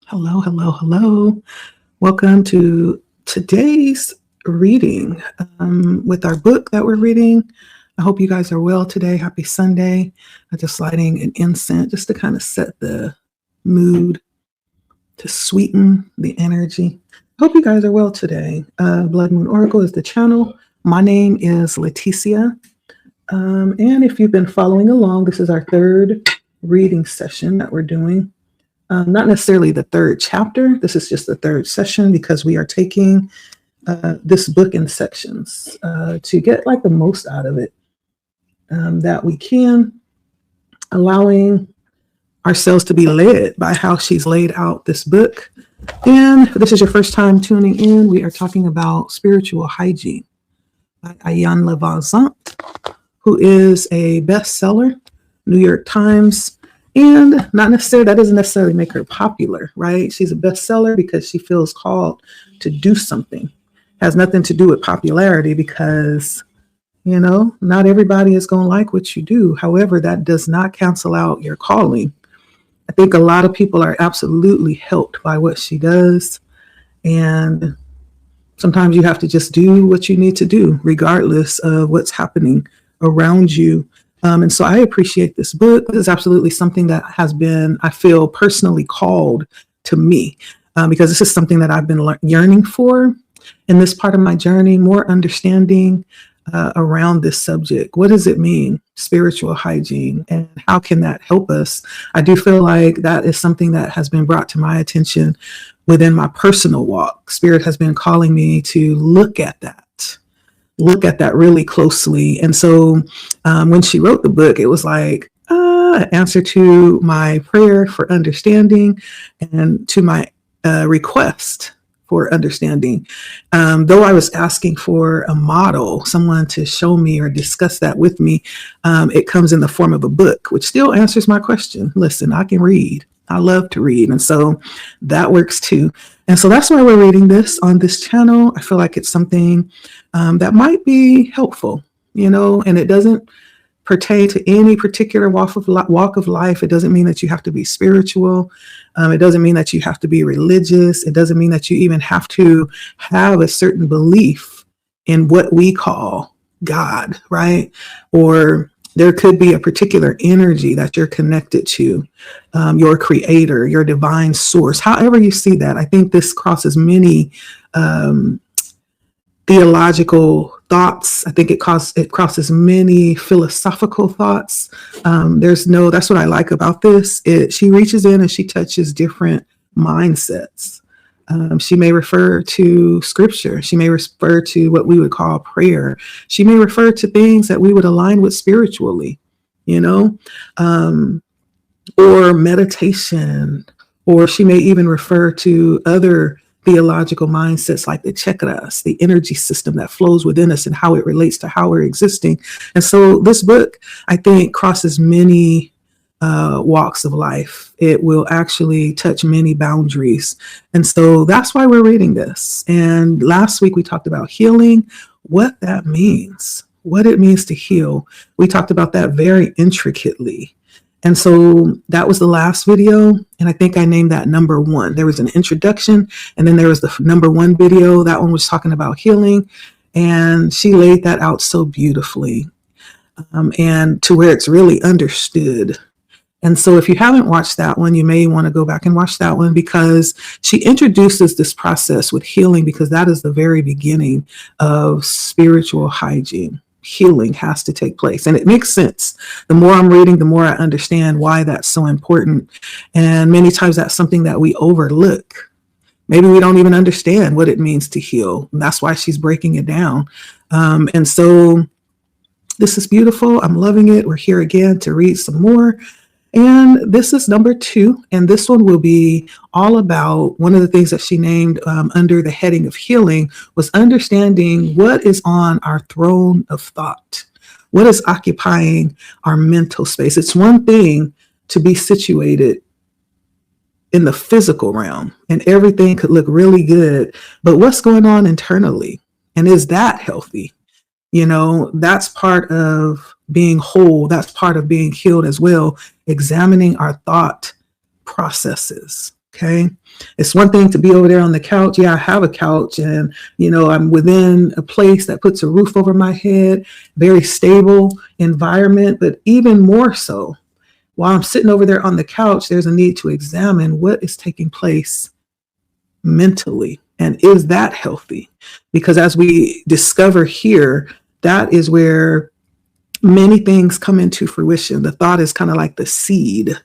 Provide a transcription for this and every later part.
Hello, hello, hello. Welcome to today's reading with our book that we're reading. I hope you guys are well today. Happy Sunday. I'm just lighting an incense just to kind of set the mood, to sweeten the energy. Hope you guys are well today. Blood Moon Oracle is the channel. My name is Leticia. And if you've been following along, this is our third reading session that we're doing. Not necessarily the third chapter. This is just the third session because we are taking this book in sections to get like the most out of it that we can, allowing ourselves to be led by how she's laid out this book. And if this is your first time tuning in, we are talking about Spiritual Hygiene by Ayan Levazant, who is a bestseller, New York Times. And not necessarily, that doesn't necessarily make her popular, right? She's a bestseller because she feels called to do something. Has nothing to do with popularity because, not everybody is going to like what you do. However, that does not cancel out your calling. I think a lot of people are absolutely helped by what she does. And sometimes you have to just do what you need to do, regardless of what's happening around you. And so I appreciate this book. This is absolutely something that has been, I feel, personally called to me because this is something that I've been yearning for in this part of my journey, more understanding around this subject. What does it mean, spiritual hygiene, and how can that help us? I do feel like that is something that has been brought to my attention within my personal walk. Spirit has been calling me to look at that really closely. And so when she wrote the book, it was like an answer to my prayer for understanding and to my request for understanding. Though I was asking for a model, someone to show me or discuss that with me, it comes in the form of a book, which still answers my question. Listen, I can read. I love to read. And so that works too. And so that's why we're reading this on this channel. I feel like it's something that might be helpful, and it doesn't pertain to any particular walk of life. It doesn't mean that you have to be spiritual. It doesn't mean that you have to be religious. It doesn't mean that you even have to have a certain belief in what we call God, right? Or there could be a particular energy that you're connected to, your creator, your divine source, however you see that. I think this crosses many theological thoughts. I think it crosses many philosophical thoughts. That's what I like about this. She reaches in and she touches different mindsets. She may refer to scripture. She may refer to what we would call prayer. She may refer to things that we would align with spiritually, or meditation, or she may even refer to other theological mindsets like the chakras, the energy system that flows within us and how it relates to how we're existing. And so this book, I think, crosses many walks of life. It will actually touch many boundaries. And so that's why we're reading this. And last week we talked about healing, what that means, what it means to heal. We talked about that very intricately. And so that was the last video. And I think I named that number 1. There was an introduction, and then there was the number 1 video. That one was talking about healing. And she laid that out so beautifully, and to where it's really understood. And so if you haven't watched that one, you may want to go back and watch that one, because she introduces this process with healing, because that is the very beginning of spiritual hygiene. Healing has to take place. And it makes sense. The more I'm reading, the more I understand why that's so important. And many times that's something that we overlook. Maybe we don't even understand what it means to heal. And that's why she's breaking it down. And so this is beautiful. I'm loving it. We're here again to read some more. And this is number 2. And this one will be all about one of the things that she named under the heading of healing was understanding what is on our throne of thought. What is occupying our mental space? It's one thing to be situated in the physical realm and everything could look really good, but what's going on internally? And is that healthy? That's part of being whole. That's part of being healed as well. Examining our thought processes. Okay. It's one thing to be over there on the couch. Yeah, I have a couch and, I'm within a place that puts a roof over my head, very stable environment. But even more so, while I'm sitting over there on the couch, there's a need to examine what is taking place mentally. And is that healthy? Because as we discover here, that is where many things come into fruition. The thought is kind of like the seed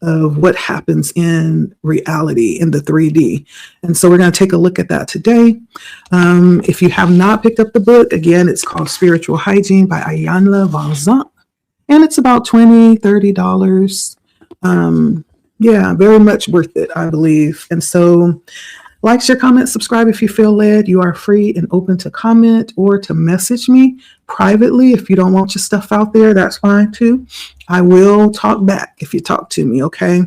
of what happens in reality in the 3D. And so we're going to take a look at that today. If you have not picked up the book, again, it's called Spiritual Hygiene by Ayanla Vanzant. And it's about $20, $30. Yeah, very much worth it, I believe. And so like, share, comment, subscribe if you feel led. You are free and open to comment or to message me privately. If you don't want your stuff out there, that's fine too. I will talk back if you talk to me, okay?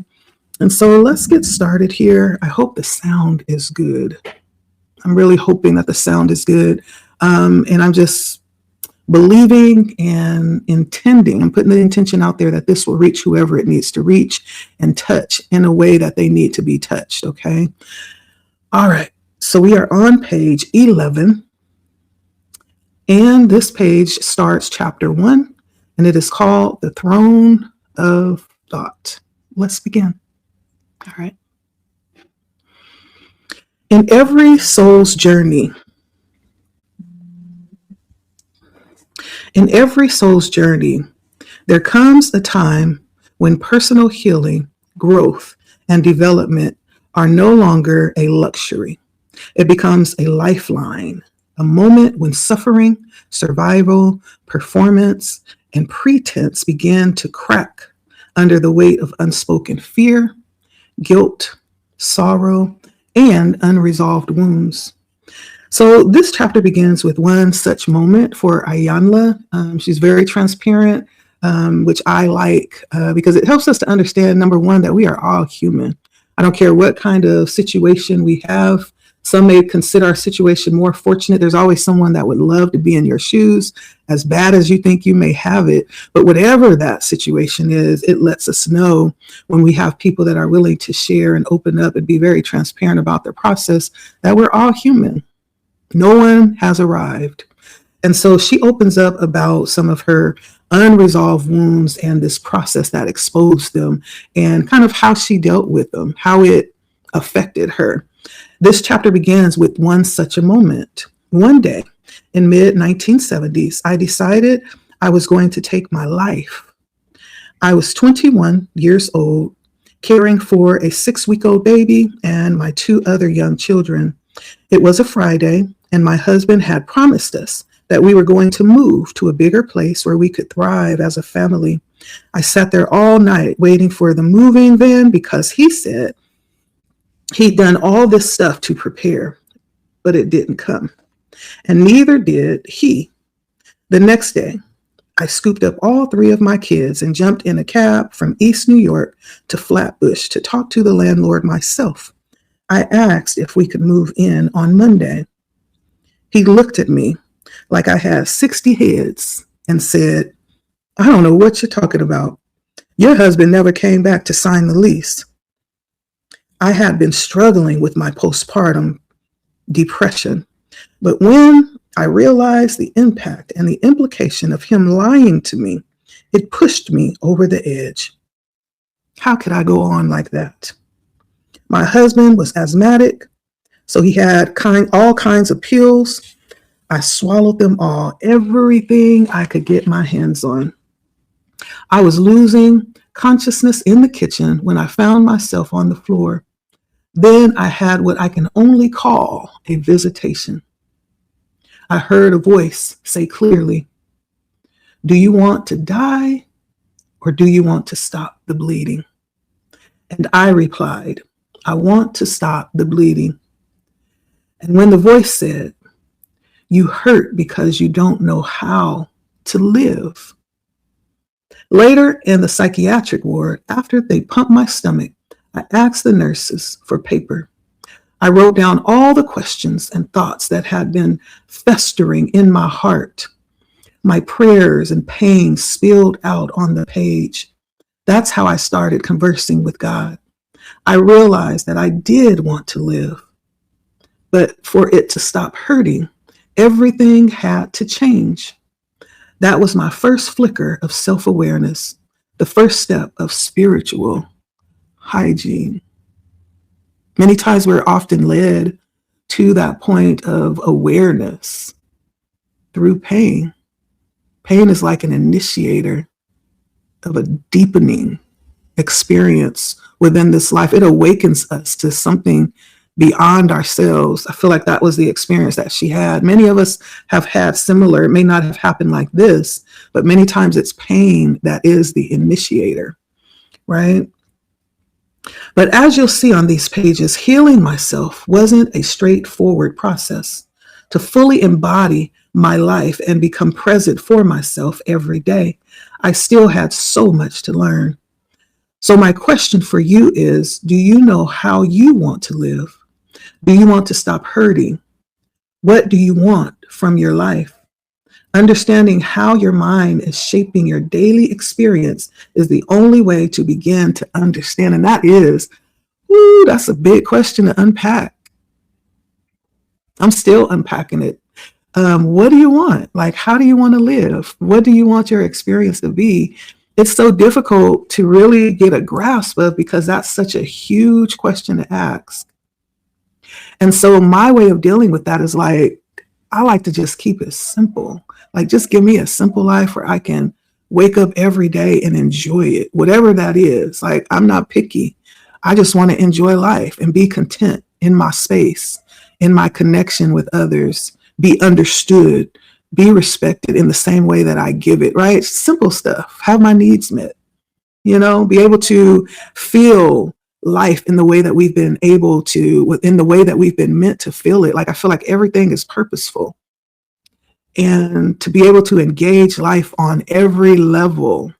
And so let's get started here. I hope the sound is good. I'm really hoping that the sound is good. And I'm just believing and intending, I'm putting the intention out there that this will reach whoever it needs to reach and touch in a way that they need to be touched, okay? All right, so we are on page 11, and this page starts chapter 1, and it is called The Throne of Thought. Let's begin. All right. In every soul's journey, there comes a time when personal healing, growth, and development are no longer a luxury. It becomes a lifeline, a moment when suffering, survival, performance, and pretense begin to crack under the weight of unspoken fear, guilt, sorrow, and unresolved wounds. So this chapter begins with one such moment for Ayanla. She's very transparent, which I like because it helps us to understand, number one, that we are all human. I don't care what kind of situation we have. Some may consider our situation more fortunate. There's always someone that would love to be in your shoes, as bad as you think you may have it. But whatever that situation is, it lets us know when we have people that are willing to share and open up and be very transparent about their process, that we're all human. No one has arrived. And so she opens up about some of her unresolved wounds and this process that exposed them and kind of how she dealt with them, how it affected her. This chapter begins with one such a moment. One day in mid-1970s, I decided I was going to take my life. I was 21 years old, caring for a 6-week-old baby and my 2 other young children. It was a Friday, and my husband had promised us that we were going to move to a bigger place where we could thrive as a family. I sat there all night waiting for the moving van because he said he'd done all this stuff to prepare, but it didn't come. And neither did he. The next day, I scooped up all 3 of my kids and jumped in a cab from East New York to Flatbush to talk to the landlord myself. I asked if we could move in on Monday. He looked at me like I had 60 heads and said, "I don't know what you're talking about. Your husband never came back to sign the lease." I had been struggling with my postpartum depression, but when I realized the impact and the implication of him lying to me, it pushed me over the edge. How could I go on like that? My husband was asthmatic, so he had all kinds of pills. I swallowed them all, everything I could get my hands on. I was losing consciousness in the kitchen when I found myself on the floor. Then I had what I can only call a visitation. I heard a voice say clearly, "Do you want to die or do you want to stop the bleeding?" And I replied, "I want to stop the bleeding." And when the voice said, "You hurt because you don't know how to live." Later in the psychiatric ward, after they pumped my stomach, I asked the nurses for paper. I wrote down all the questions and thoughts that had been festering in my heart. My prayers and pain spilled out on the page. That's how I started conversing with God. I realized that I did want to live, but for it to stop hurting, everything had to change. That was my first flicker of self awareness, the first step of spiritual hygiene. Many times we're often led to that point of awareness through pain. Pain is like an initiator of a deepening experience within this life. It awakens us to something beyond ourselves. I feel like that was the experience that she had. Many of us have had similar, it may not have happened like this, but many times it's pain that is the initiator, right? But as you'll see on these pages, healing myself wasn't a straightforward process. To fully embody my life and become present for myself every day, I still had so much to learn. So my question for you is, do you know how you want to live? Do you want to stop hurting? What do you want from your life? Understanding how your mind is shaping your daily experience is the only way to begin to understand. And that's a big question to unpack. I'm still unpacking it. What do you want? Like, how do you want to live? What do you want your experience to be? It's so difficult to really get a grasp of because that's such a huge question to ask. And so my way of dealing with that is like, I like to just keep it simple. Like, just give me a simple life where I can wake up every day and enjoy it, whatever that is. Like, I'm not picky. I just want to enjoy life and be content in my space, in my connection with others, be understood, be respected in the same way that I give it, right? Simple stuff, have my needs met, be able to feel life in the way that we've been able to, within the way that we've been meant to feel it. Like, I feel like everything is purposeful. And to be able to engage life on every level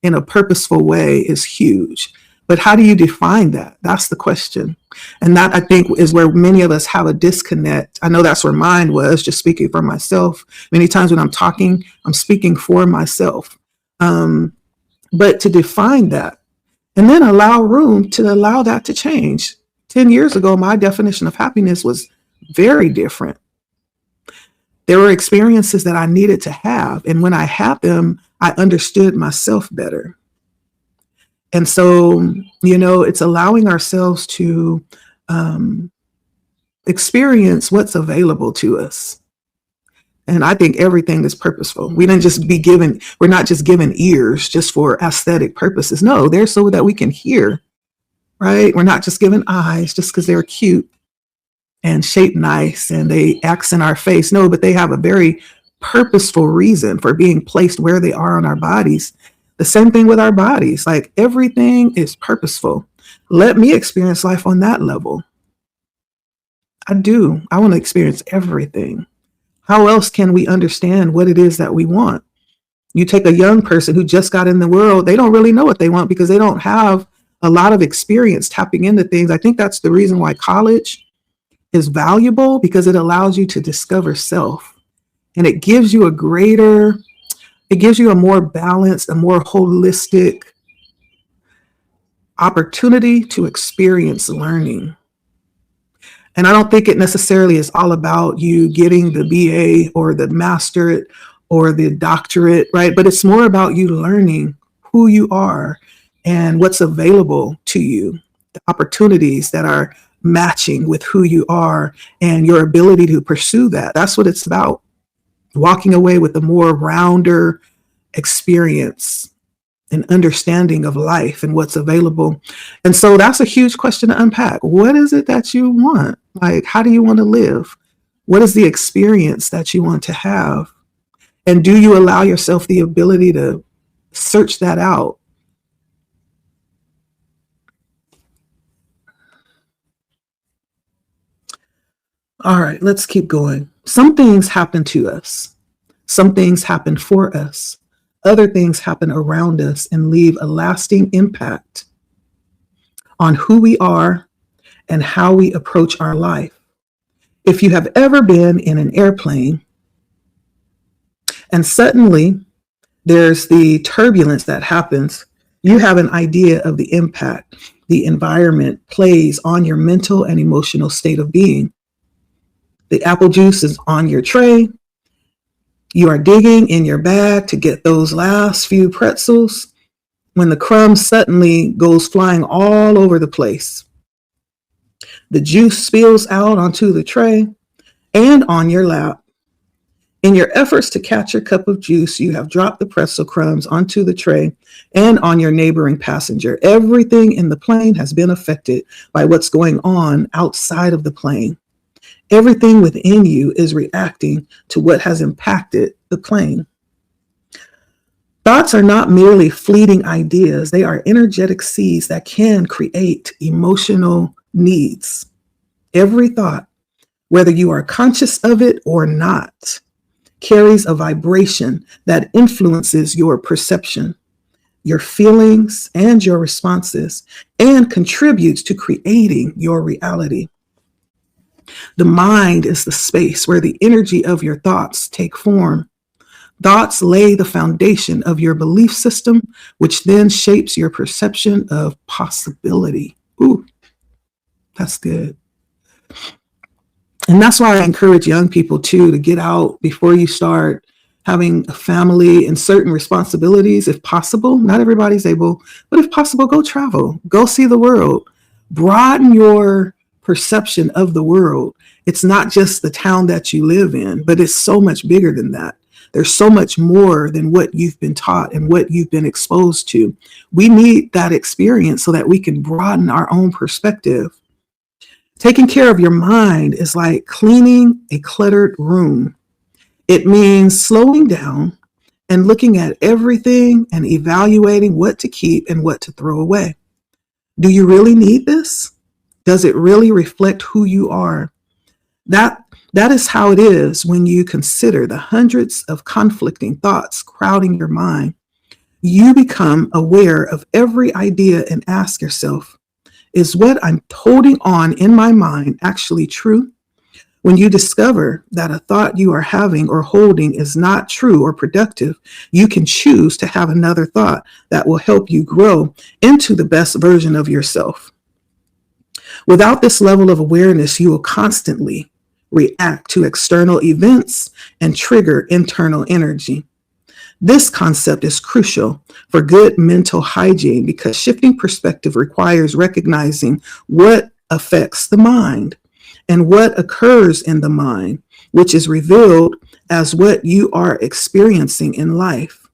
in a purposeful way is huge. But how do you define that? That's the question. And that, I think, is where many of us have a disconnect. I know that's where mine was, just speaking for myself. Many times when I'm talking, I'm speaking for myself. But to define that and then allow room to allow that to change. 10 years ago, my definition of happiness was very different. There were experiences that I needed to have. And when I had them, I understood myself better. And so, it's allowing ourselves to experience what's available to us. And I think everything is purposeful. We're not just given ears just for aesthetic purposes. No, they're so that we can hear, right? We're not just given eyes just because they're cute and shaped nice and they accent our face. No, but they have a very purposeful reason for being placed where they are on our bodies. The same thing with our bodies. Like, everything is purposeful. Let me experience life on that level. I do. I want to experience everything. How else can we understand what it is that we want? You take a young person who just got in the world, they don't really know what they want because they don't have a lot of experience tapping into things. I think that's the reason why college is valuable, because it allows you to discover self. And it gives you a more balanced, a more holistic opportunity to experience learning. And I don't think it necessarily is all about you getting the BA or the masterate or the doctorate, right? But it's more about you learning who you are and what's available to you, the opportunities that are matching with who you are and your ability to pursue that. That's what it's about. Walking away with a more rounder experience and understanding of life and what's available. And so that's a huge question to unpack. What is it that you want? Like, how do you want to live? What is the experience that you want to have? And do you allow yourself the ability to search that out? All right, let's keep going. Some things happen to us. Some things happen for us. Other things happen around us and leave a lasting impact on who we are and how we approach our life. If you have ever been in an airplane and suddenly there's the turbulence that happens, you have an idea of the impact. the environment plays on your mental and emotional state of being. The apple juice is on your tray. You are digging in your bag to get those last few pretzels when the crumbs suddenly goes flying all over the place. The juice spills out onto the tray and on your lap. In your efforts to catch your cup of juice, you have dropped the pretzel crumbs onto the tray and on your neighboring passenger. Everything in the plane has been affected by what's going on outside of the plane. Everything within you is reacting to what has impacted the plane. Thoughts are not merely fleeting ideas, they are energetic seeds that can create emotional needs. Every thought, whether you are conscious of it or not, carries a vibration that influences your perception, your feelings, and your responses, and contributes to creating your reality. The mind is the space where the energy of your thoughts take form. Thoughts lay the foundation of your belief system, which then shapes your perception of possibility. Ooh, that's good. And that's why I encourage young people too to get out before you start having a family and certain responsibilities, if possible. Not everybody's able, but if possible, go travel, go see the world, broaden your perception of the world. It's not just the town that you live in, but it's so much bigger than that. There's so much more than what you've been taught and what you've been exposed to. We need that experience so that we can broaden our own perspective. Taking care of your mind is like cleaning a cluttered room. It means slowing down and looking at everything and evaluating what to keep and what to throw away. Do you really need this? Does it really reflect who you are? That is how it is when you consider the hundreds of conflicting thoughts crowding your mind. You become aware of every idea and ask yourself, is what I'm holding on in my mind actually true? When you discover that a thought you are having or holding is not true or productive, you can choose to have another thought that will help you grow into the best version of yourself. Without this level of awareness, you will constantly react to external events and trigger internal energy. This concept is crucial for good mental hygiene because shifting perspective requires recognizing what affects the mind and what occurs in the mind, which is revealed as what you are experiencing in life.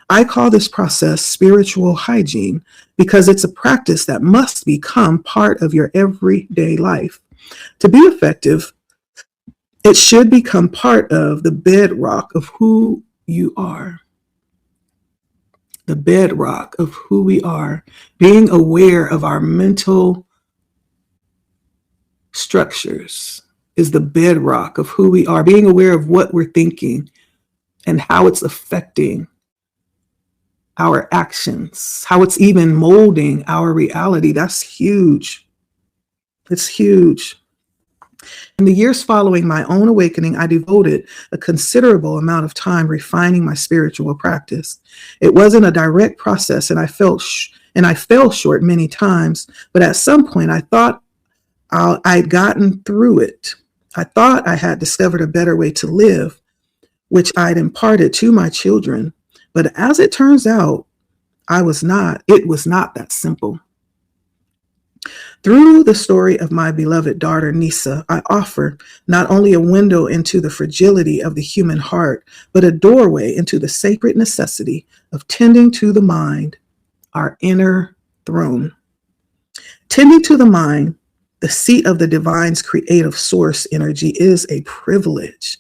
I call this process spiritual hygiene because it's a practice that must become part of your everyday life. To be effective, it should become part of the bedrock of who you are. The bedrock of who we are, being aware of our mental structures is the bedrock of who we are, being aware of what we're thinking and how it's affecting our actions, how it's even molding our reality. That's huge. It's huge. In the years following my own awakening, I devoted a considerable amount of time refining my spiritual practice. It wasn't a direct process, and I fell short many times. But at some point, I thought I'd gotten through it. I thought I had discovered a better way to live, which I'd imparted to my children. But as it turns out, it was not that simple. Through the story of my beloved daughter, Nisa, I offer not only a window into the fragility of the human heart, but a doorway into the sacred necessity of tending to the mind, our inner throne. Tending to the mind, the seat of the divine's creative source energy, is a privilege.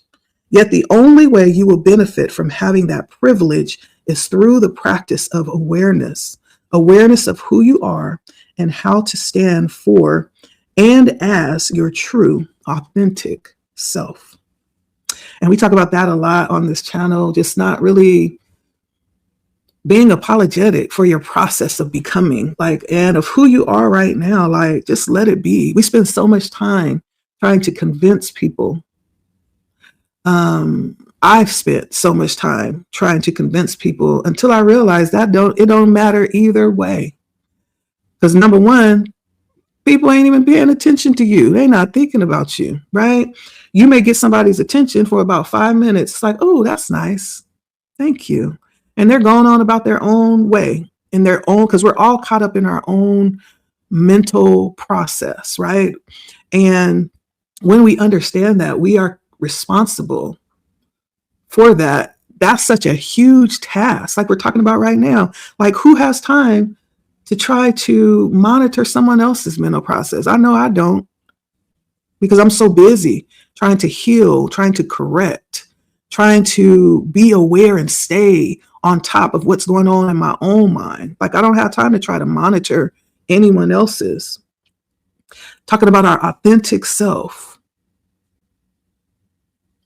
Yet the only way you will benefit from having that privilege is through the practice of awareness of who you are and how to stand for and as your true, authentic self. And we talk about that a lot on this channel, just not really being apologetic for your process of becoming, and of who you are right now, just let it be. We spend so much time trying to convince people. I've spent so much time trying to convince people until I realized that it don't matter either way. Because number one, people ain't even paying attention to you. They're not thinking about you, right? You may get somebody's attention for about 5 minutes. It's like, oh, that's nice. Thank you. And they're going on about their own way, in their own, because we're all caught up in our own mental process, right? And when we understand that we are responsible for that, that's such a huge task, like we're talking about right now. Like, who has time to try to monitor someone else's mental process? I know I don't, because I'm so busy trying to heal, trying to correct, trying to be aware and stay on top of what's going on in my own mind. Like, I don't have time to try to monitor anyone else's. Talking about our authentic self.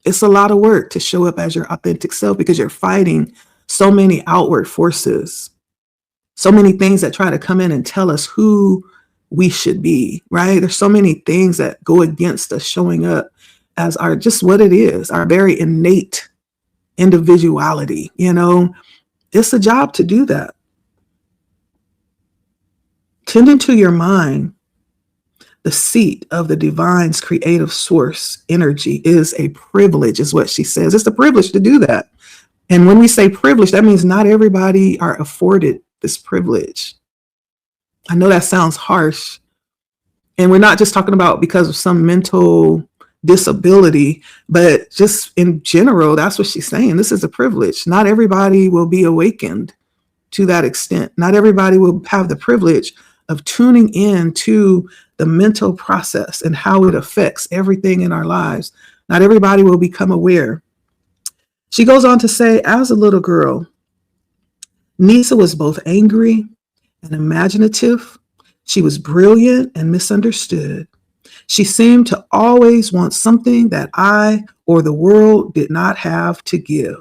It's a lot of work to show up as your authentic self, because you're fighting so many outward forces, so many things that try to come in and tell us who we should be, right? There's so many things that go against us showing up as our, just what it is, our very innate individuality. It's a job to do that. Tending to your mind, the seat of the divine's creative source energy, is a privilege, is what she says. It's a privilege to do that. And when we say privilege, that means not everybody are afforded this privilege. I know that sounds harsh. And we're not just talking about because of some mental disability, but just in general, that's what she's saying. This is a privilege. Not everybody will be awakened to that extent. Not everybody will have the privilege of tuning in to the mental process and how it affects everything in our lives. Not everybody will become aware. She goes on to say, as a little girl, Nisa was both angry and imaginative. She was brilliant and misunderstood. She seemed to always want something that I or the world did not have to give.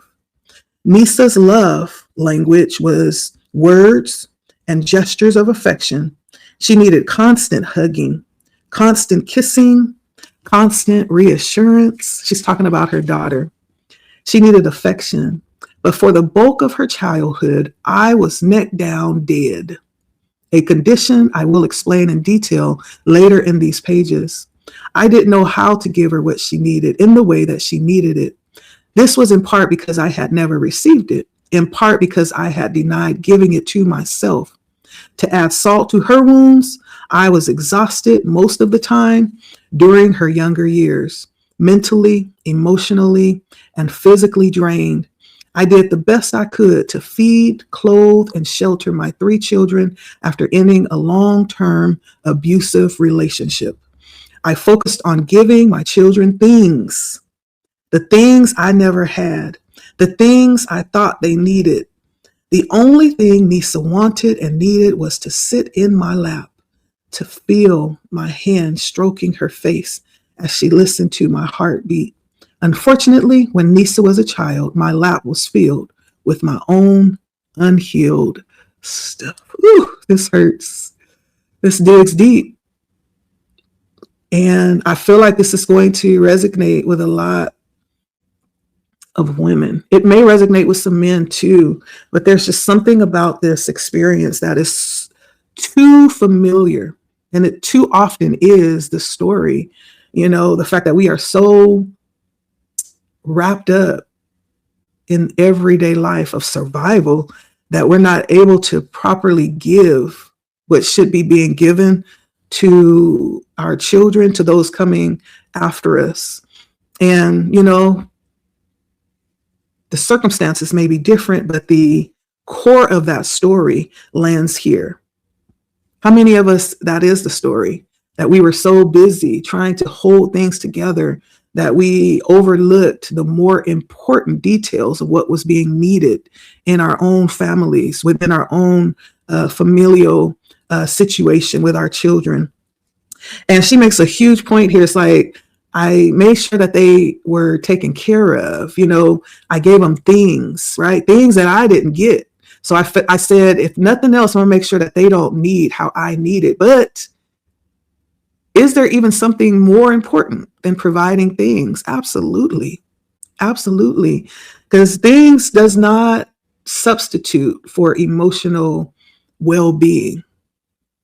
Nisa's love language was words and gestures of affection. She needed constant hugging, constant kissing, constant reassurance. She's talking about her daughter. She needed affection. But for the bulk of her childhood, I was neck down dead, a condition I will explain in detail later in these pages. I didn't know how to give her what she needed in the way that she needed it. This was in part because I had never received it, in part because I had denied giving it to myself. To add salt to her wounds, I was exhausted most of the time during her younger years, mentally, emotionally, and physically drained. I did the best I could to feed, clothe, and shelter my 3 children after ending a long-term abusive relationship. I focused on giving my children things, the things I never had, the things I thought they needed. The only thing Nisa wanted and needed was to sit in my lap, to feel my hand stroking her face as she listened to my heartbeat. Unfortunately, when Nisa was a child, my lap was filled with my own unhealed stuff. Ooh, this hurts. This digs deep. And I feel like this is going to resonate with a lot of women. It may resonate with some men too, but there's just something about this experience that is too familiar. And it too often is the story, the fact that we are so wrapped up in everyday life of survival that we're not able to properly give what should be being given to our children, to those coming after us. And, the circumstances may be different, but the core of that story lands here. How many of us, that is the story, that we were so busy trying to hold things together that we overlooked the more important details of what was being needed in our own families, within our own familial situation with our children. And she makes a huge point here. It's like, I made sure that they were taken care of. I gave them things, right? Things that I didn't get. So I said, if nothing else, I'm going to make sure that they don't need how I need it. But is there even something more important than providing things? Absolutely. Absolutely. Because things does not substitute for emotional well-being.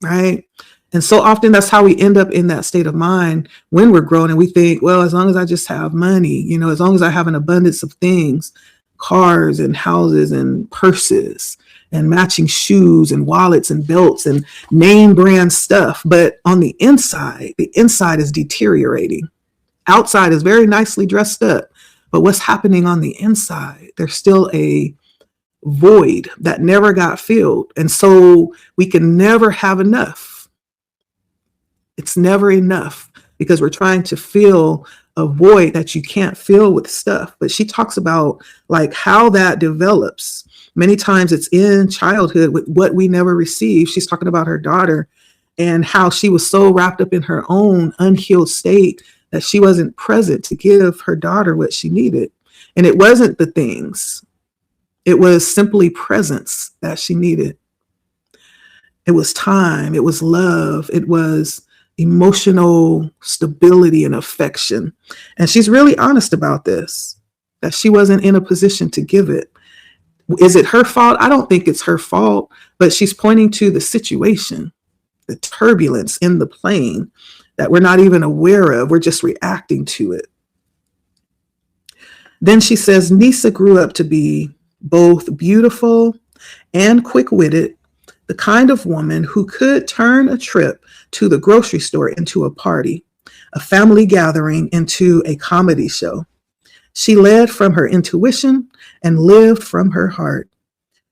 right? And so often that's how we end up in that state of mind when we're growing, and we think, well, as long as I just have money, as long as I have an abundance of things, cars and houses and purses and matching shoes and wallets and belts and name brand stuff. But on the inside is deteriorating. Outside is very nicely dressed up, but what's happening on the inside? There's still a void that never got filled. And so we can never have enough. It's never enough because we're trying to fill a void that you can't fill with stuff. But she talks about like how that develops. Many times it's in childhood with what we never received. She's talking about her daughter and how she was so wrapped up in her own unhealed state that she wasn't present to give her daughter what she needed. And it wasn't the things. It was simply presence that she needed. It was time. It was love. It was emotional stability and affection. And she's really honest about this, that she wasn't in a position to give it. Is it her fault? I don't think it's her fault, but she's pointing to the situation, the turbulence in the plane that we're not even aware of. We're just reacting to it. Then she says, Nisa grew up to be both beautiful and quick-witted, the kind of woman who could turn a trip to the grocery store into a party, a family gathering into a comedy show. She led from her intuition and lived from her heart.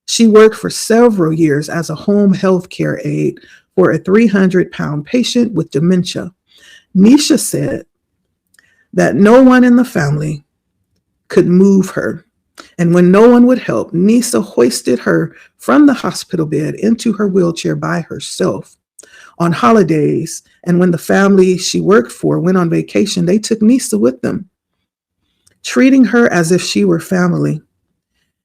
She worked for several years as a home health care aide for a 300-pound patient with dementia. Nisha said that no one in the family could move her. And when no one would help, Nisa hoisted her from the hospital bed into her wheelchair by herself. On holidays, and when the family she worked for went on vacation, they took Nisa with them, treating her as if she were family.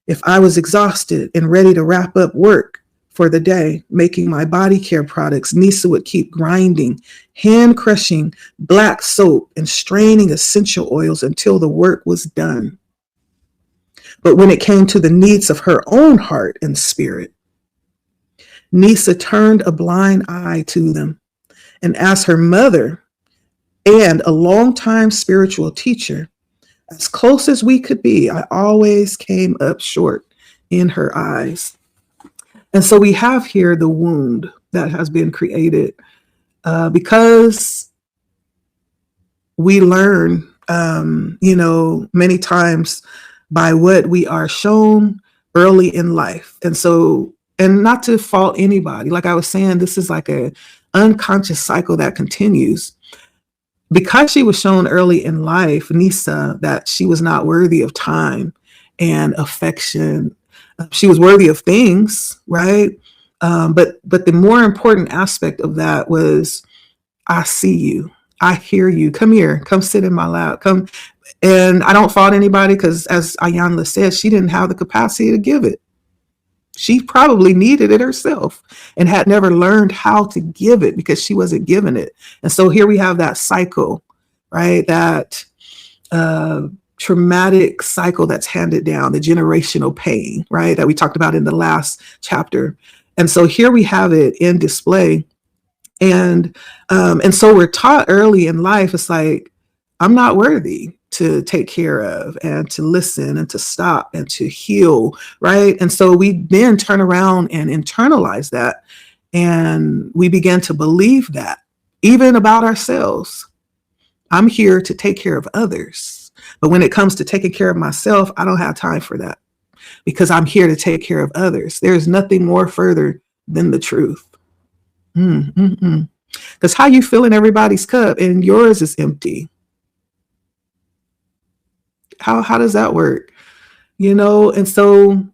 If I was exhausted and ready to wrap up work for the day, making my body care products, Nisa would keep grinding, hand crushing black soap and straining essential oils until the work was done. But when it came to the needs of her own heart and spirit, Nisa turned a blind eye to them. And as her mother and a longtime spiritual teacher, as close as we could be, I always came up short in her eyes. And so we have here the wound that has been created because we learn, many times by what we are shown early in life. And so, and not to fault anybody, like I was saying, this is like a unconscious cycle that continues. Because she was shown early in life, Nisa, that she was not worthy of time and affection. She was worthy of things, right? But the more important aspect of that was, I see you, I hear you. Come here, come sit in my lap, come. And I don't fault anybody because, as Ayanla said, she didn't have the capacity to give it. She probably needed it herself and had never learned how to give it because she wasn't given it. And so here we have that cycle, right? That traumatic cycle that's handed down, the generational pain, right? That we talked about in the last chapter. And so here we have it in display. And so we're taught early in life, it's like, I'm not worthy to take care of and to listen and to stop and to heal, right? And so we then turn around and internalize that, and we begin to believe that even about ourselves. I'm here to take care of others, but when it comes to taking care of myself, I don't have time for that because I'm here to take care of others. There's nothing more further than the truth. Because how you fill in everybody's cup and yours is empty. How does that work? And so,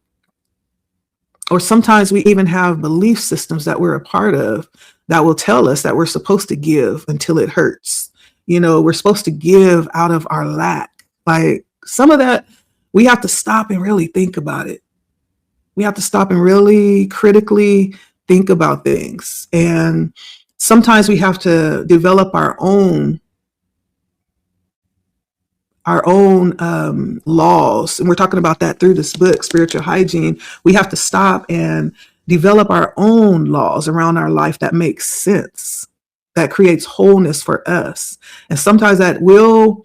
or sometimes we even have belief systems that we're a part of that will tell us that we're supposed to give until it hurts. We're supposed to give out of our lack. Like some of that, we have to stop and really think about it. We have to stop and really critically think about things. And sometimes we have to develop our own laws. And we're talking about that through this book, Spiritual Hygiene. We have to stop and develop our own laws around our life that makes sense, that creates wholeness for us. And sometimes that will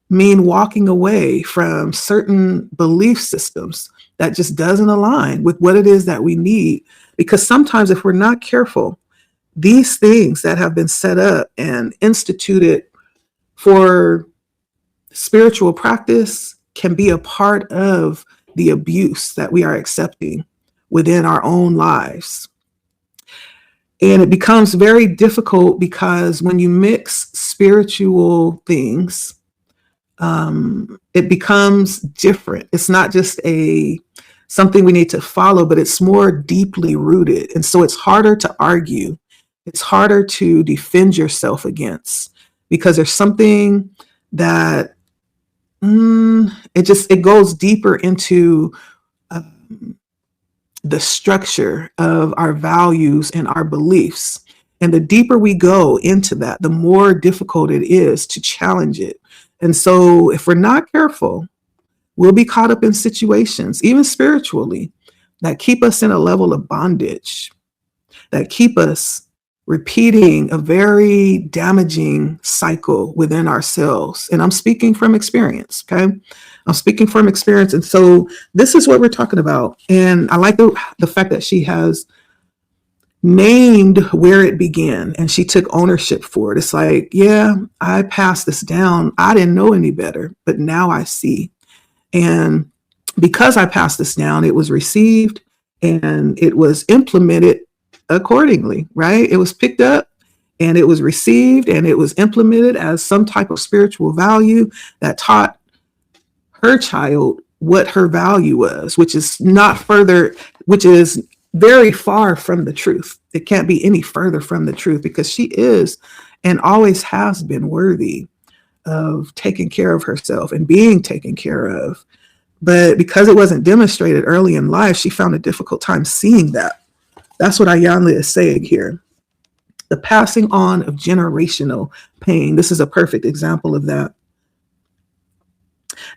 mean walking away from certain belief systems that just doesn't align with what it is that we need. Because sometimes if we're not careful, these things that have been set up and instituted for spiritual practice can be a part of the abuse that we are accepting within our own lives. And it becomes very difficult because when you mix spiritual things, it becomes different. It's not just something we need to follow, but it's more deeply rooted. And so it's harder to argue. It's harder to defend yourself against because there's something that it goes deeper into the structure of our values and our beliefs. And the deeper we go into that, the more difficult it is to challenge it. And so if we're not careful, we'll be caught up in situations, even spiritually, that keep us in a level of bondage, that keep us repeating a very damaging cycle within ourselves. And I'm speaking from experience, okay? I'm speaking from experience. And so this is what we're talking about. And I like the fact that she has named where it began and she took ownership for it. It's like, yeah, I passed this down. I didn't know any better, but now I see. And because I passed this down, it was received and it was implemented accordingly, right? It was picked up and it was received and it was implemented as some type of spiritual value that taught her child what her value was, which is very far from the truth. It can't be any further from the truth because she is and always has been worthy of taking care of herself and being taken care of. But because it wasn't demonstrated early in life, she found a difficult time seeing that. That's what Ayanla is saying here. The passing on of generational pain. This is a perfect example of that.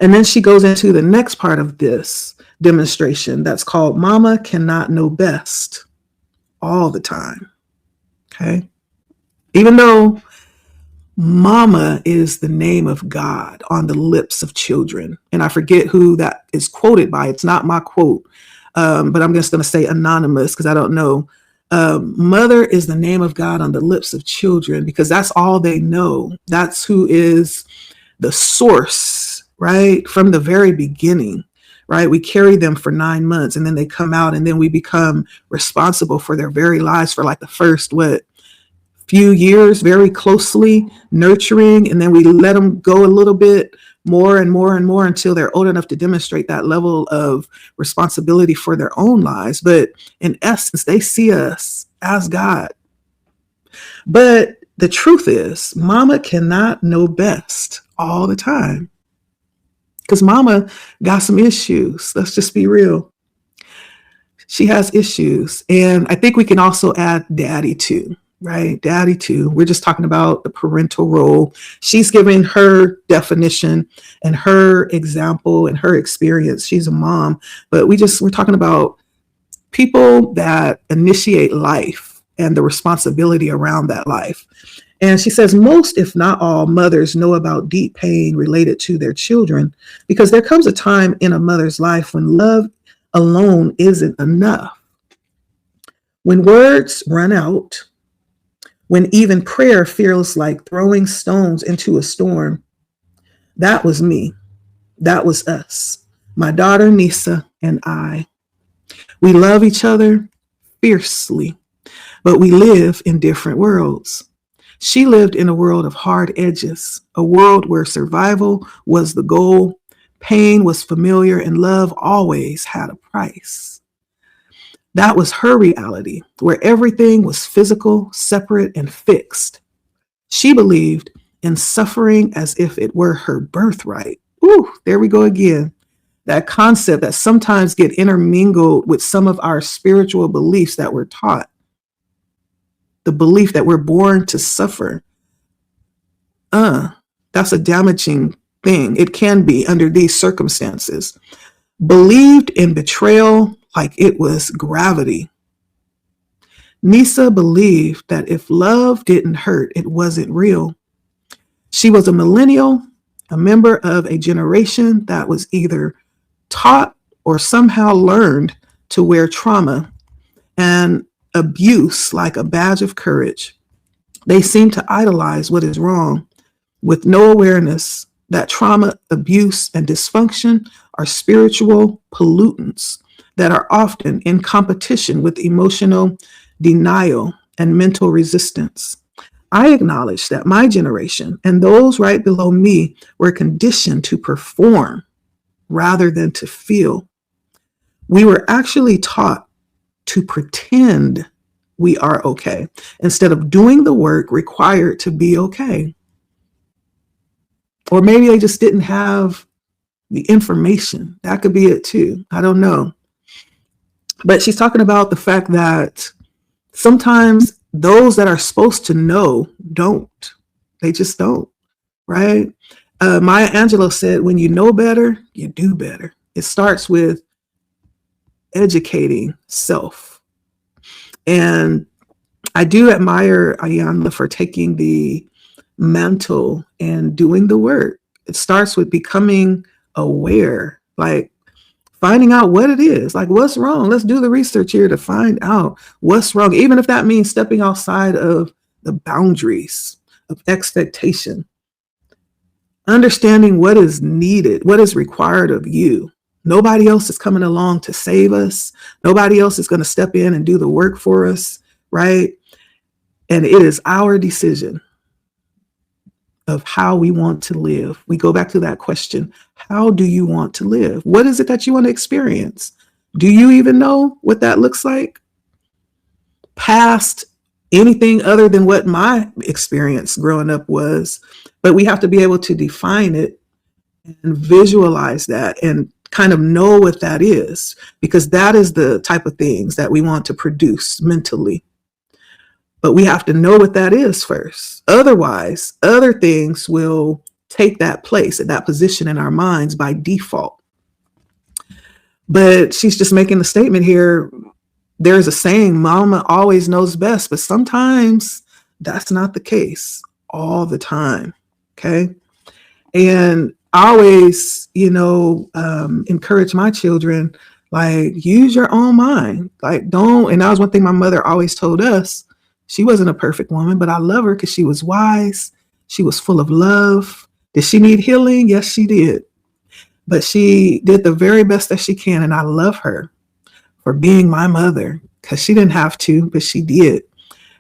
And then she goes into the next part of this demonstration that's called Mama Cannot Know Best all the time. Okay. Even though Mama is the name of God on the lips of children. And I forget who that is quoted by. It's not my quote, but I'm just going to say anonymous because I don't know. Mother is the name of God on the lips of children because that's all they know. That's who is the source, right? From the very beginning, right? We carry them for 9 months and then they come out and then we become responsible for their very lives for like the first, few years, very closely nurturing, and then we let them go a little bit more and more and more until they're old enough to demonstrate that level of responsibility for their own lives. But in essence, they see us as God. But the truth is, Mama cannot know best all the time because Mama got some issues. Let's just be real. She has issues. And I think we can also add Daddy too. Right? Daddy too. We're just talking about the parental role. She's giving her definition and her example and her experience. She's a mom, but we're talking about people that initiate life and the responsibility around that life. And she says most, if not all, mothers know about deep pain related to their children because there comes a time in a mother's life when love alone isn't enough. When words run out, when even prayer feels like throwing stones into a storm. That was me. That was us. My daughter, Nisa, and I. We love each other fiercely, but we live in different worlds. She lived in a world of hard edges, a world where survival was the goal, pain was familiar, and love always had a price. That was her reality, where everything was physical, separate, and fixed. She believed in suffering as if it were her birthright. Ooh, there we go again. That concept that sometimes get intermingled with some of our spiritual beliefs that we're taught. The belief that we're born to suffer. That's a damaging thing. It can be under these circumstances. Believed in betrayal like it was gravity. Nisa believed that if love didn't hurt, it wasn't real. She was a millennial, a member of a generation that was either taught or somehow learned to wear trauma and abuse like a badge of courage. They seem to idolize what is wrong with no awareness that trauma, abuse, and dysfunction are spiritual pollutants that are often in competition with emotional denial and mental resistance. I acknowledge that my generation and those right below me were conditioned to perform rather than to feel. We were actually taught to pretend we are okay instead of doing the work required to be okay. Or maybe they just didn't have the information. That could be it too. I don't know. But she's talking about the fact that sometimes those that are supposed to know don't. They just don't, right? Maya Angelou said, when you know better, you do better. It starts with educating self. And I do admire Ayanna for taking the mantle and doing the work. It starts with becoming aware, like finding out what it is, like what's wrong. Let's do the research here to find out what's wrong, even if that means stepping outside of the boundaries of expectation. Understanding what is needed, what is required of you. Nobody else is coming along to save us. Nobody else is going to step in and do the work for us, right? And it is our decision of how we want to live. We go back to that question. How do you want to live? What is it that you want to experience? Do you even know what that looks like? Past anything other than what my experience growing up was. But we have to be able to define it and visualize that and kind of know what that is, because that is the type of things that we want to produce mentally. But we have to know what that is first. Otherwise, other things will take that place at that position in our minds by default. But she's just making the statement here. There's a saying, mama always knows best, but sometimes that's not the case all the time. Okay. And I always, encourage my children, like, use your own mind. Like, don't. And that was one thing my mother always told us. She wasn't a perfect woman, but I love her because she was wise. She was full of love. Did she need healing? Yes, she did. But she did the very best that she can. And I love her for being my mother, because she didn't have to, but she did.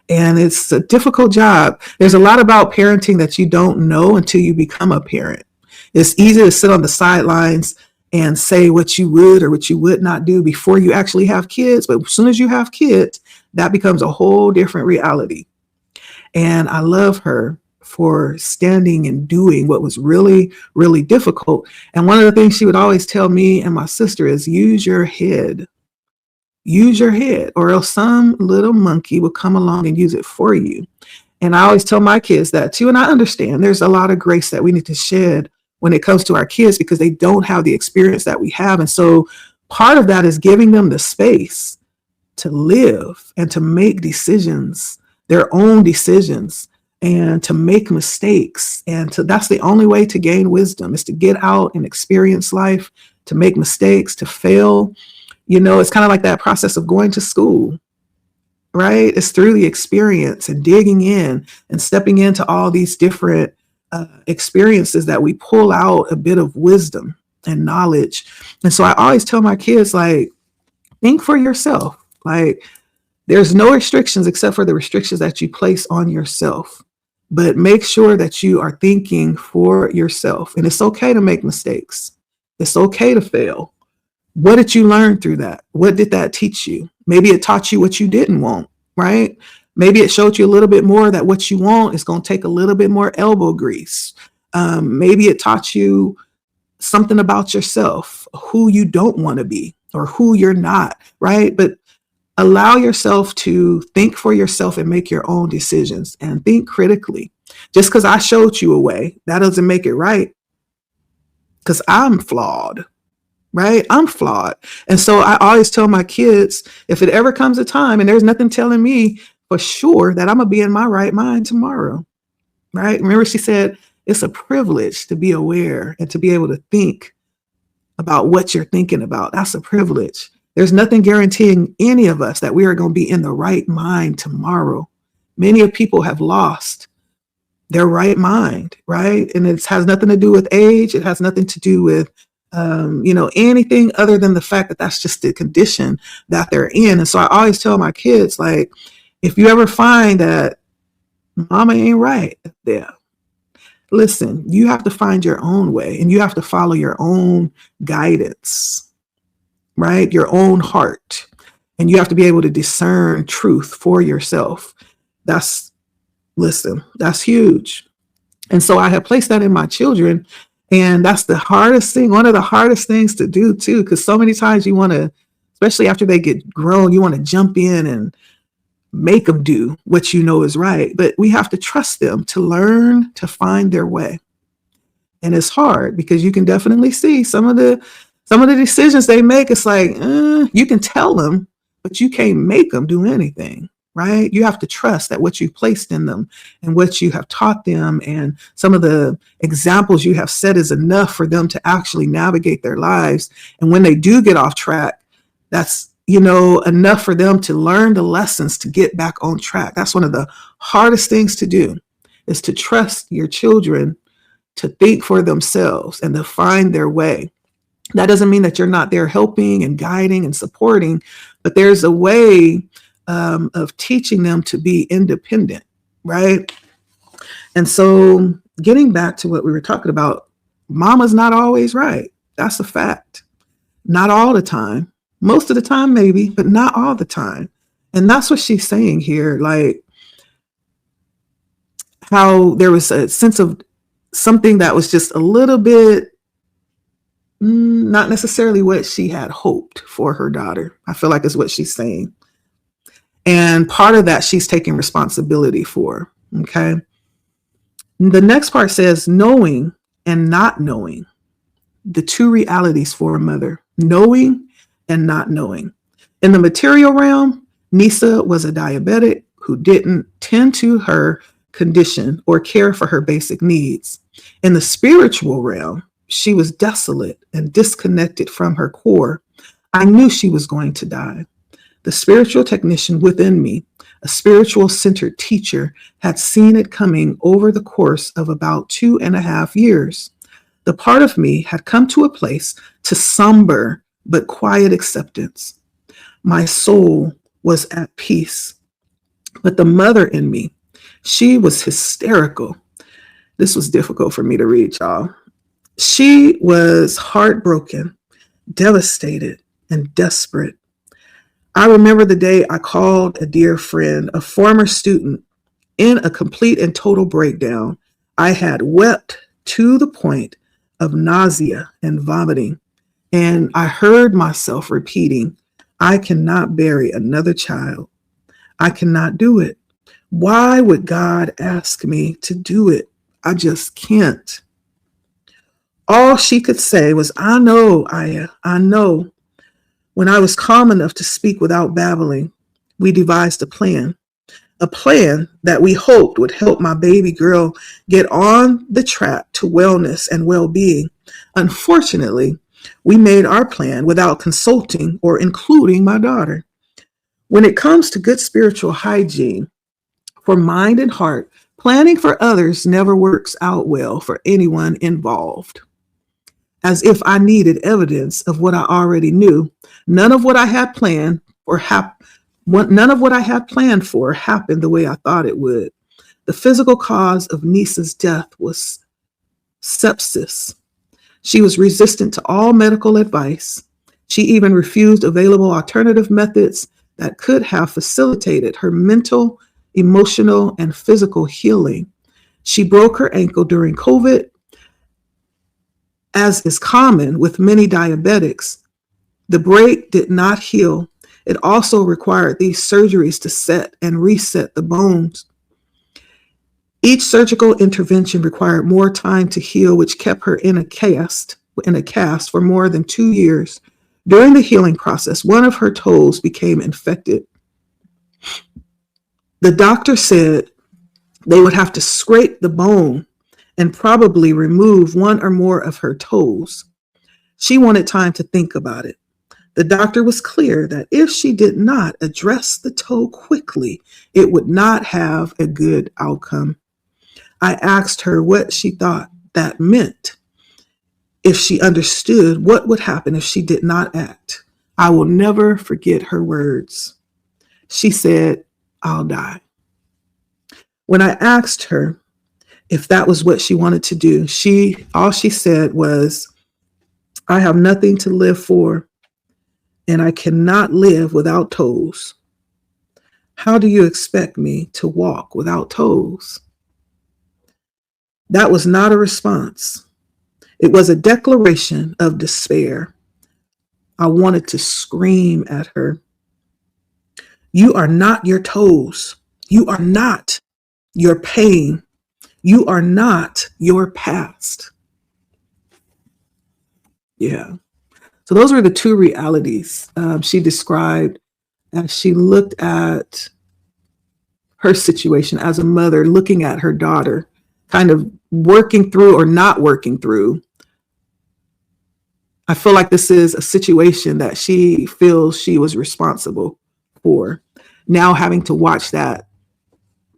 And it's a difficult job. There's a lot about parenting that you don't know until you become a parent. It's easy to sit on the sidelines and say what you would or what you would not do before you actually have kids. But as soon as you have kids, that becomes a whole different reality. And I love her for standing and doing what was really, really difficult. And one of the things she would always tell me and my sister is, use your head. Use your head, or else some little monkey will come along and use it for you. And I always tell my kids that too. And I understand there's a lot of grace that we need to shed when it comes to our kids, because they don't have the experience that we have. And so part of that is giving them the space to live and to make decisions, their own decisions, and to make mistakes. And that's the only way to gain wisdom, is to get out and experience life, to make mistakes, to fail. It's kind of like that process of going to school, right? It's through the experience and digging in and stepping into all these different experiences that we pull out a bit of wisdom and knowledge. And so I always tell my kids, like, think for yourself. Like, there's no restrictions except for the restrictions that you place on yourself. But make sure that you are thinking for yourself. And it's okay to make mistakes. It's okay to fail. What did you learn through that? What did that teach you? Maybe it taught you what you didn't want, right? Maybe it showed you a little bit more that what you want is going to take a little bit more elbow grease. Maybe it taught you something about yourself, who you don't want to be or who you're not, right? But allow yourself to think for yourself and make your own decisions and think critically. Just because I showed you a way, that doesn't make it right, because I'm flawed. right? I'm flawed. And so I always tell my kids, if it ever comes a time, and there's nothing telling me for sure that I'm going to be in my right mind tomorrow, right? Remember, she said, it's a privilege to be aware and to be able to think about what you're thinking about. That's a privilege. There's nothing guaranteeing any of us that we are going to be in the right mind tomorrow. Many of people have lost their right mind, right? And it has nothing to do with age. It has nothing to do with, anything other than the fact that that's just the condition that they're in. And so I always tell my kids, like, if you ever find that mama ain't right there, listen, you have to find your own way and you have to follow your own guidance, right? Your own heart. And you have to be able to discern truth for yourself. That's huge. And so I have placed that in my children. And that's the hardest thing, one of the hardest things to do too, because so many times you want to, especially after they get grown, you want to jump in and make them do what you know is right. But we have to trust them to learn to find their way. And it's hard because you can definitely see some of the decisions they make. It's like, you can tell them, but you can't make them do anything, right? You have to trust that what you placed in them and what you have taught them and some of the examples you have set is enough for them to actually navigate their lives. And when they do get off track, that's enough for them to learn the lessons to get back on track. That's one of the hardest things to do, is to trust your children to think for themselves and to find their way. That doesn't mean that you're not there helping and guiding and supporting, but there's a way of teaching them to be independent, right? And so getting back to what we were talking about, mama's not always right. That's a fact. Not all the time. Most of the time, maybe, but not all the time. And that's what she's saying here, like how there was a sense of something that was just a little bit not necessarily what she had hoped for her daughter. I feel like is what she's saying. And part of that she's taking responsibility for. Okay. The next part says knowing and not knowing, the two realities for a mother, knowing and not knowing. In the material realm, Nisa was a diabetic who didn't tend to her condition or care for her basic needs. In the spiritual realm, she was desolate and disconnected from her core. I knew she was going to die. The spiritual technician within me, a spiritual centered teacher, had seen it coming over the course of about 2.5 years. The part of me had come to a place to somber but quiet acceptance. My soul was at peace. But the mother in me, she was hysterical. This was difficult for me to read, y'all. She was heartbroken, devastated, and desperate. I remember the day I called a dear friend, a former student, in a complete and total breakdown. I had wept to the point of nausea and vomiting. And I heard myself repeating, I cannot bury another child. I cannot do it. Why would God ask me to do it? I just can't. All she could say was, I know, Aya, I know. When I was calm enough to speak without babbling, we devised a plan that we hoped would help my baby girl get on the track to wellness and well-being. Unfortunately, we made our plan without consulting or including my daughter. When it comes to good spiritual hygiene for mind and heart, planning for others never works out well for anyone involved. As if I needed evidence of what I already knew, none of what I had planned for happened the way I thought it would. The physical cause of Nisa's death was sepsis. She was resistant to all medical advice. She even refused available alternative methods that could have facilitated her mental, emotional, and physical healing. She broke her ankle during COVID. As is common with many diabetics, the break did not heal. It also required these surgeries to set and reset the bones. Each surgical intervention required more time to heal, which kept her in a cast. in a cast for more than 2 years. During the healing process, one of her toes became infected. The doctor said they would have to scrape the bone and probably remove one or more of her toes. She wanted time to think about it. The doctor was clear that if she did not address the toe quickly, it would not have a good outcome. I asked her what she thought that meant. If she understood what would happen if she did not act. I will never forget her words. She said, "I'll die." When I asked her if that was what she wanted to do, all she said was, "I have nothing to live for, and I cannot live without toes. How do you expect me to walk without toes?" That was not a response. It was a declaration of despair. I wanted to scream at her. You are not your toes. You are not your pain. You are not your past. Yeah. So those were the two realities she described as she looked at her situation as a mother, looking at her daughter, kind of working through or not working through. I feel like this is a situation that she feels she was responsible for. Now having to watch that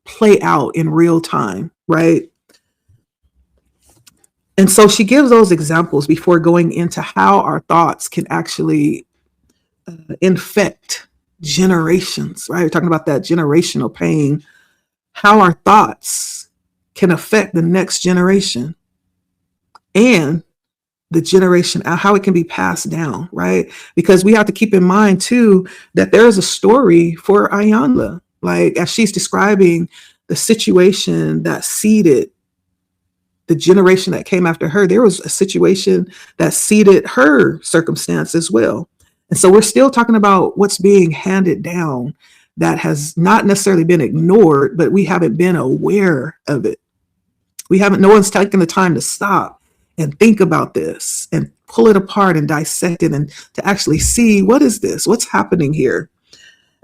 play out in real time, right? And so she gives those examples before going into how our thoughts can actually infect generations, right? We're talking about that generational pain, how our thoughts can affect the next generation and the generation, how it can be passed down, right? Because we have to keep in mind too that there is a story for Ayanla, like as she's describing the situation that seeded the generation that came after her. There was a situation that seeded her circumstance as well. And so we're still talking about what's being handed down that has not necessarily been ignored, but we haven't been aware of it. No one's taken the time to stop and think about this and pull it apart and dissect it and to actually see what is this, what's happening here.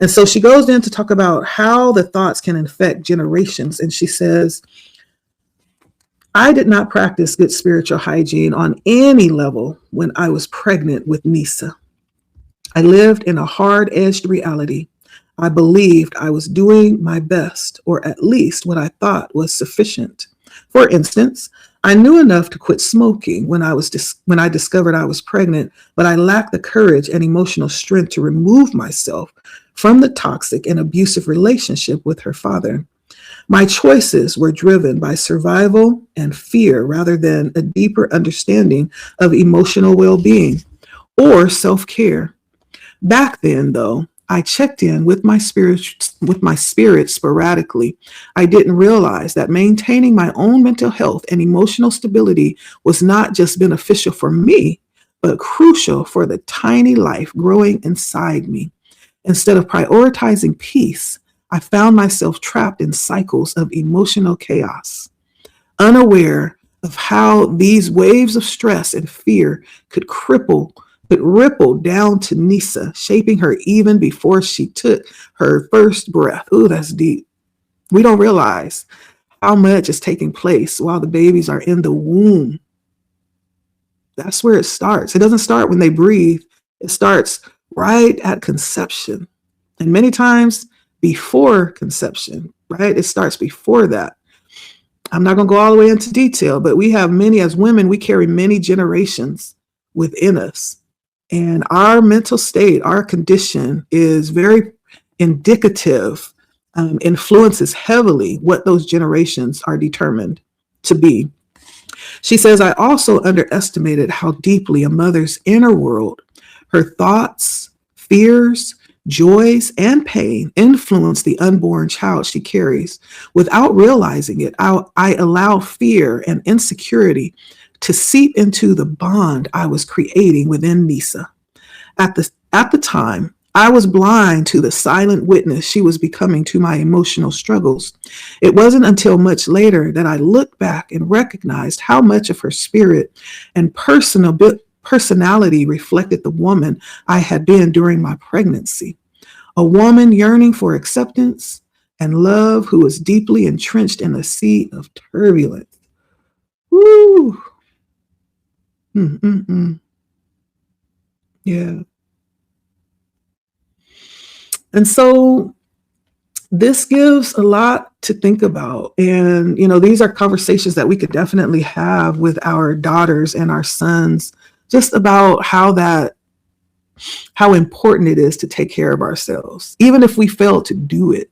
And so she goes in to talk about how the thoughts can infect generations. And she says, I did not practice good spiritual hygiene on any level when I was pregnant with Nisa. I lived in a hard-edged reality. I believed I was doing my best, or at least what I thought was sufficient. For instance, I knew enough to quit smoking when I discovered I was pregnant, but I lacked the courage and emotional strength to remove myself from the toxic and abusive relationship with her father. My choices were driven by survival and fear rather than a deeper understanding of emotional well-being or self-care. Back then, though, I checked in with my spirit sporadically. I didn't realize that maintaining my own mental health and emotional stability was not just beneficial for me, but crucial for the tiny life growing inside me. Instead of prioritizing peace, I found myself trapped in cycles of emotional chaos, unaware of how these waves of stress and fear could ripple down to Nisa, shaping her even before she took her first breath. Ooh, that's deep. We don't realize how much is taking place while the babies are in the womb. That's where it starts. It doesn't start when they breathe. It starts right at conception. And many times before conception, right? It starts before that. I'm not going to go all the way into detail, but we have many, as women, we carry many generations within us. And our mental state, our condition is very indicative, influences heavily what those generations are determined to be. She says, I also underestimated how deeply a mother's inner world, her thoughts, fears, joys, and pain influence the unborn child she carries. Without realizing it, I allow fear and insecurity to seep into the bond I was creating within Nisa. At the time, I was blind to the silent witness she was becoming to my emotional struggles. It wasn't until much later that I looked back and recognized how much of her spirit and personality reflected the woman I had been during my pregnancy. A woman yearning for acceptance and love who was deeply entrenched in a sea of turbulence. Woo! Mm-mm-mm. Yeah. And so this gives a lot to think about. And, these are conversations that we could definitely have with our daughters and our sons, just about how important it is to take care of ourselves. Even if we fail to do it,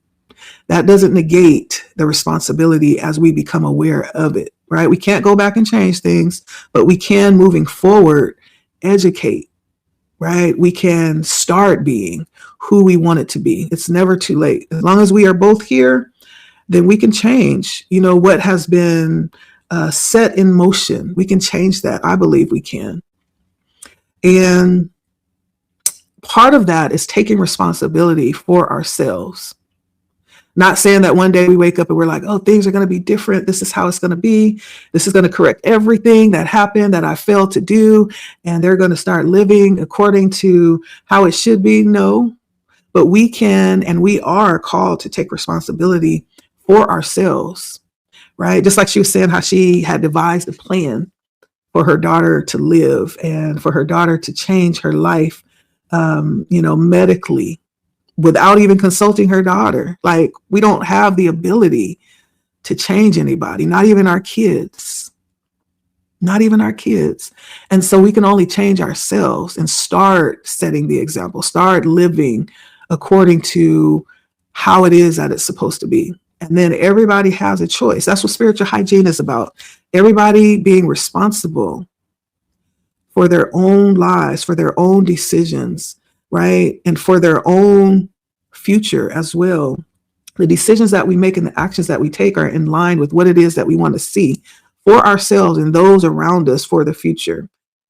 that doesn't negate the responsibility as we become aware of it, right? We can't go back and change things, but we can, moving forward, educate, right? We can start being who we want it to be. It's never too late. As long as we are both here, then we can change, what has been set in motion. We can change that. I believe we can. And part of that is taking responsibility for ourselves. Not saying that one day we wake up and we're like, oh, things are going to be different. This is how it's going to be. This is going to correct everything that happened that I failed to do. And they're going to start living according to how it should be. No, but we can and we are called to take responsibility for ourselves, right? Just like she was saying how she had devised a plan for her daughter to live and for her daughter to change her life, medically, without even consulting her daughter. Like, we don't have the ability to change anybody, not even our kids. Not even our kids. And so we can only change ourselves and start setting the example, start living according to how it is that it's supposed to be. And then everybody has a choice. That's what spiritual hygiene is about. Everybody being responsible for their own lives, for their own decisions, right? And for their own future as well. The decisions that we make and the actions that we take are in line with what it is that we want to see for ourselves and those around us for the future.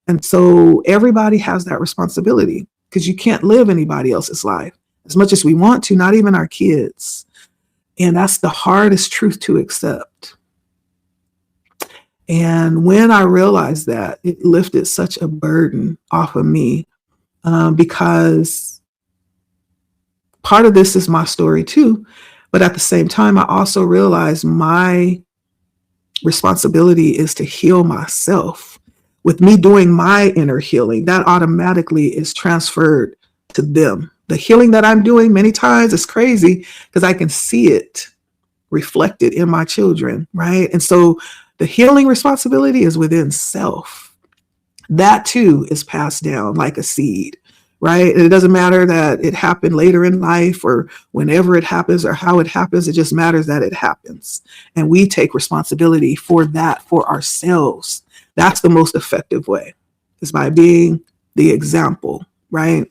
And so everybody has that responsibility, because you can't live anybody else's life as much as we want to, not even our kids. And that's the hardest truth to accept. And when I realized that, it lifted such a burden off of me, because part of this is my story too. But at the same time, I also realized my responsibility is to heal myself. With me doing my inner healing, that automatically is transferred to them. The healing that I'm doing many times is crazy because I can see it reflected in my children, right? And so the healing responsibility is within self. That too is passed down like a seed, right? And it doesn't matter that it happened later in life or whenever it happens or how it happens. It just matters that it happens. And we take responsibility for that for ourselves. That's the most effective way, is by being the example, right?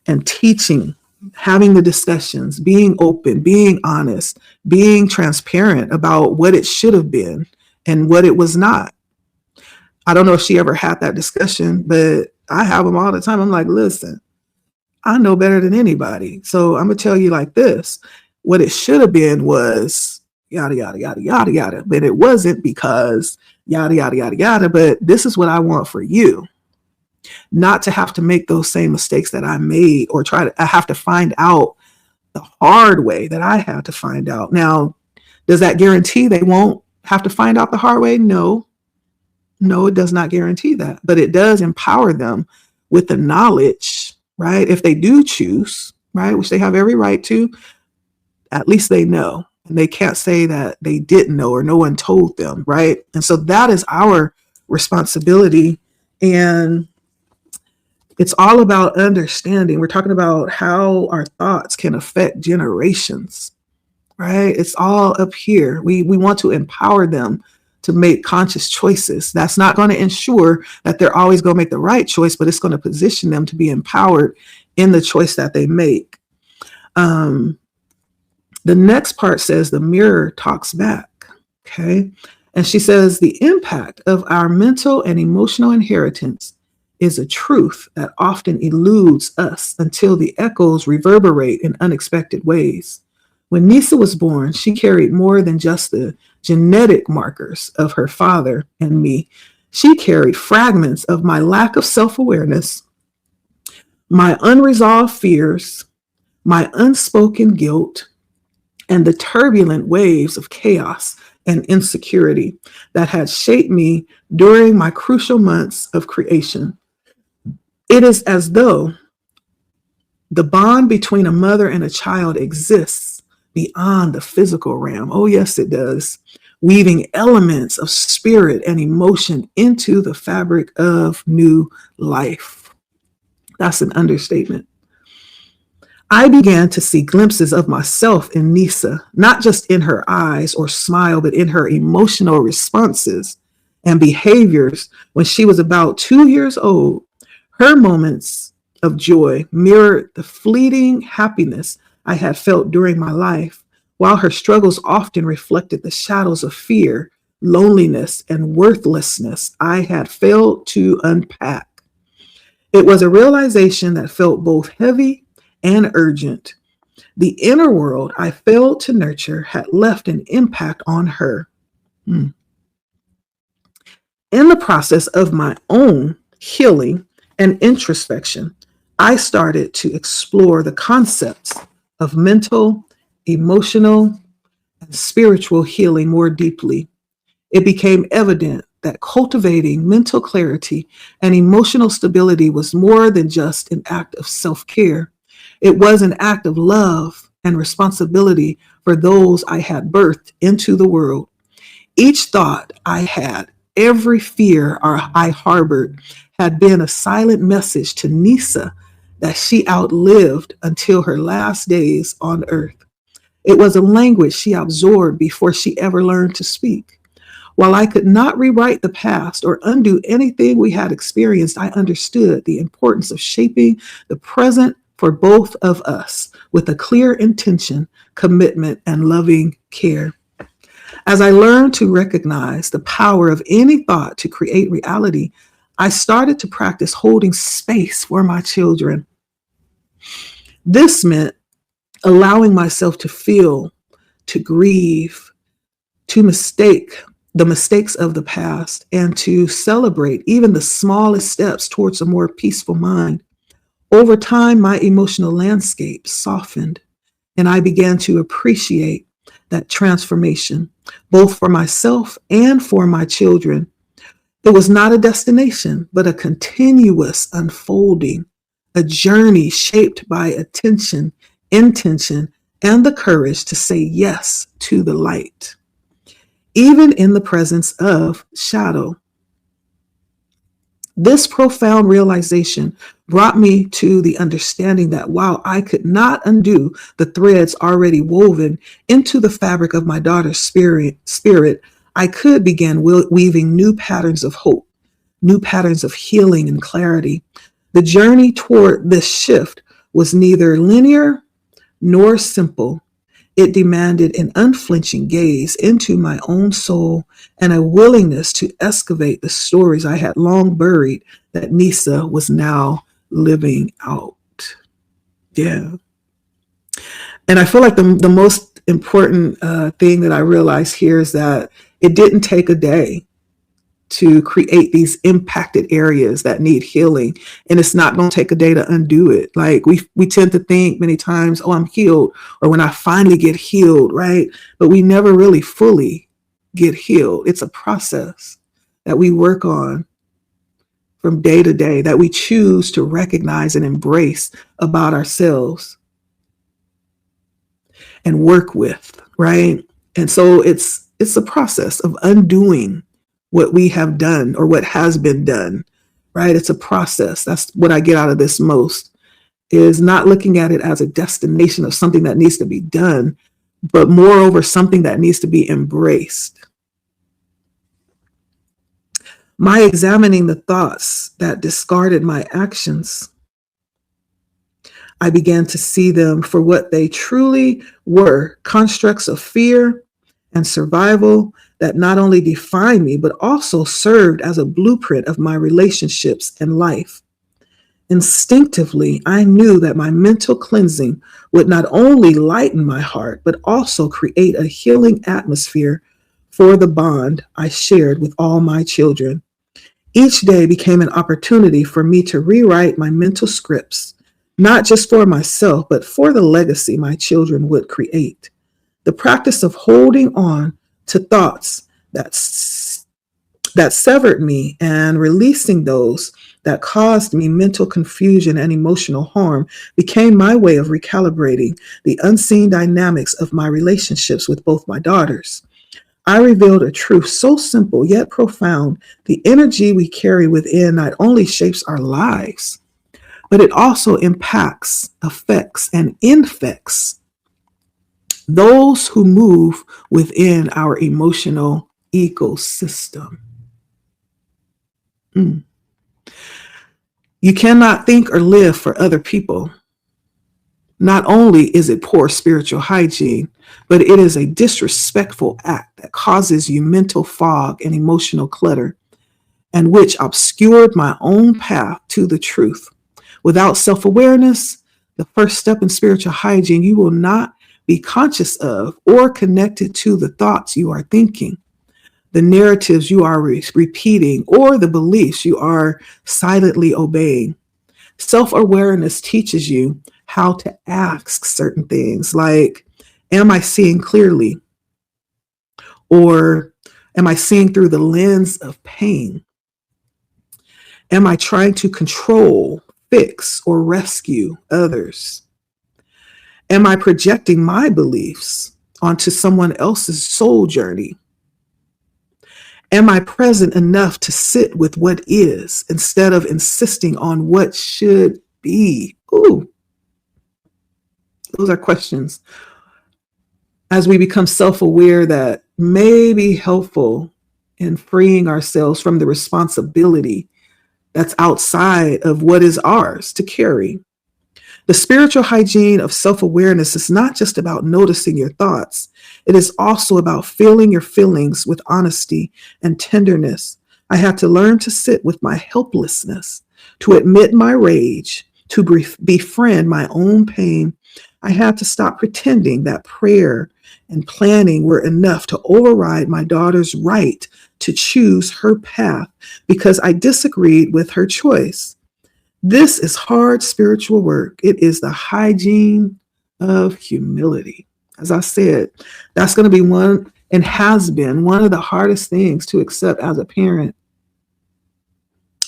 And teaching, having the discussions, being open, being honest, being transparent about what it should have been and what it was not. I don't know if she ever had that discussion, but I have them all the time. I'm like, listen, I know better than anybody. So I'm going to tell you like this. What it should have been was yada, yada, yada, yada, yada. But it wasn't because yada, yada, yada, yada. But this is what I want for you. Not to have to make those same mistakes that I made or I have to find out the hard way that I had to find out. Now, does that guarantee they won't have to find out the hard way? No, it does not guarantee that, but it does empower them with the knowledge, right? If they do choose, right, which they have every right to, at least they know. And they can't say that they didn't know or no one told them, right? And so that is our responsibility. And it's all about understanding. We're talking about how our thoughts can affect generations, right? It's all up here. We want to empower them to make conscious choices. That's not going to ensure that they're always going to make the right choice, but it's going to position them to be empowered in the choice that they make. The next part says the mirror talks back. Okay. And she says the impact of our mental and emotional inheritance is a truth that often eludes us until the echoes reverberate in unexpected ways. When Nisa was born, she carried more than just the genetic markers of her father and me. She carried fragments of my lack of self awareness, my unresolved fears, my unspoken guilt, and the turbulent waves of chaos and insecurity that had shaped me during my crucial months of creation. It is as though the bond between a mother and a child exists beyond the physical realm. Oh, yes, it does. Weaving elements of spirit and emotion into the fabric of new life. That's an understatement. I began to see glimpses of myself in Nisa, not just in her eyes or smile, but in her emotional responses and behaviors when she was about 2 years old. Her moments of joy mirrored the fleeting happiness I had felt during my life, while her struggles often reflected the shadows of fear, loneliness, and worthlessness I had failed to unpack. It was a realization that felt both heavy and urgent. The inner world I failed to nurture had left an impact on her. Hmm. In the process of my own healing and introspection, I started to explore the concepts of mental, emotional, and spiritual healing more deeply. It became evident that cultivating mental clarity and emotional stability was more than just an act of self care. It was an act of love and responsibility for those I had birthed into the world. Each thought I had, every fear I harbored, had been a silent message to Nisa that she outlived until her last days on earth. It was a language she absorbed before she ever learned to speak. While I could not rewrite the past or undo anything we had experienced, I understood the importance of shaping the present for both of us with a clear intention, commitment, and loving care. As I learned to recognize the power of any thought to create reality, I started to practice holding space for my children. This meant allowing myself to feel, to grieve, to mistake the mistakes of the past, and to celebrate even the smallest steps towards a more peaceful mind. Over time, my emotional landscape softened, and I began to appreciate that transformation, both for myself and for my children. It was not a destination, but a continuous unfolding, a journey shaped by attention, intention, and the courage to say yes to the light, even in the presence of shadow. This profound realization brought me to the understanding that while I could not undo the threads already woven into the fabric of my daughter's spirit, I could begin weaving new patterns of hope, new patterns of healing and clarity. The journey toward this shift was neither linear nor simple. It demanded an unflinching gaze into my own soul and a willingness to excavate the stories I had long buried that Nisa was now living out. Yeah. And I feel like the most important thing that I realized here is that it didn't take a day to create these impacted areas that need healing, and it's not going to take a day to undo it. Like we tend to think many times, oh, I'm healed, or when I finally get healed, right? But we never really fully get healed. It's a process that we work on from day to day, that we choose to recognize and embrace about ourselves and work with, right? And so it's a process of undoing what we have done or what has been done, right? It's a process. That's what I get out of this most, is not looking at it as a destination of something that needs to be done, but moreover, something that needs to be embraced. My examining the thoughts that discarded my actions, I began to see them for what they truly were: constructs of fear and survival that not only defined me, but also served as a blueprint of my relationships and life. Instinctively, I knew that my mental cleansing would not only lighten my heart, but also create a healing atmosphere for the bond I shared with all my children. Each day became an opportunity for me to rewrite my mental scripts, not just for myself, but for the legacy my children would create. The practice of holding on to thoughts that, that severed me and releasing those that caused me mental confusion and emotional harm became my way of recalibrating the unseen dynamics of my relationships with both my daughters. I revealed a truth so simple yet profound. The energy we carry within not only shapes our lives, but it also impacts, affects, and infects those who move within our emotional ecosystem. Mm. You cannot think or live for other people. Not only is it poor spiritual hygiene, but it is a disrespectful act that causes you mental fog and emotional clutter, and which obscured my own path to the truth. Without self-awareness, the first step in spiritual hygiene, you will not be conscious of or connected to the thoughts you are thinking, the narratives you are repeating, or the beliefs you are silently obeying. Self-awareness teaches you how to ask certain things like, am I seeing clearly? Or am I seeing through the lens of pain? Am I trying to control, fix, or rescue others? Am I projecting my beliefs onto someone else's soul journey? Am I present enough to sit with what is instead of insisting on what should be? Ooh, those are questions as we become self-aware that may be helpful in freeing ourselves from the responsibility that's outside of what is ours to carry. The spiritual hygiene of self-awareness is not just about noticing your thoughts. It is also about feeling your feelings with honesty and tenderness. I had to learn to sit with my helplessness, to admit my rage, to befriend my own pain. I had to stop pretending that prayer and planning were enough to override my daughter's right to choose her path because I disagreed with her choice. This is hard spiritual work. It is the hygiene of humility. As I said, that's going to be one and has been one of the hardest things to accept as a parent,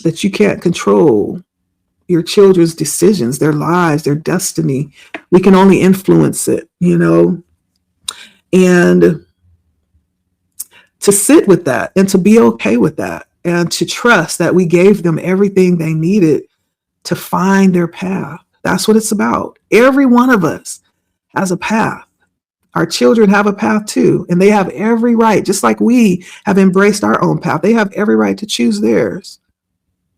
that you can't control your children's decisions, their lives, their destiny. We can only influence it, and to sit with that and to be okay with that and to trust that we gave them everything they needed to find their path. That's what it's about. Every one of us has a path. Our children have a path too, and they have every right, just like we have embraced our own path, they have every right to choose theirs.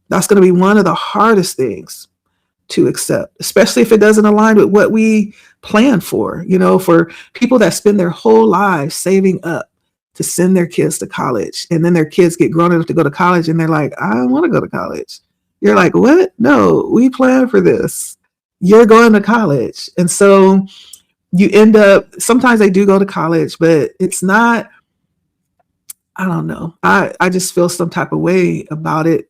That's going to be one of the hardest things to accept, especially if it doesn't align with what we plan for, for people that spend their whole lives saving up to send their kids to college. And then their kids get grown enough to go to college and they're like, I don't want to go to college. You're like, what? No, we planned for this. You're going to college. And so you end up, sometimes they do go to college, but it's not, I don't know. I just feel some type of way about it.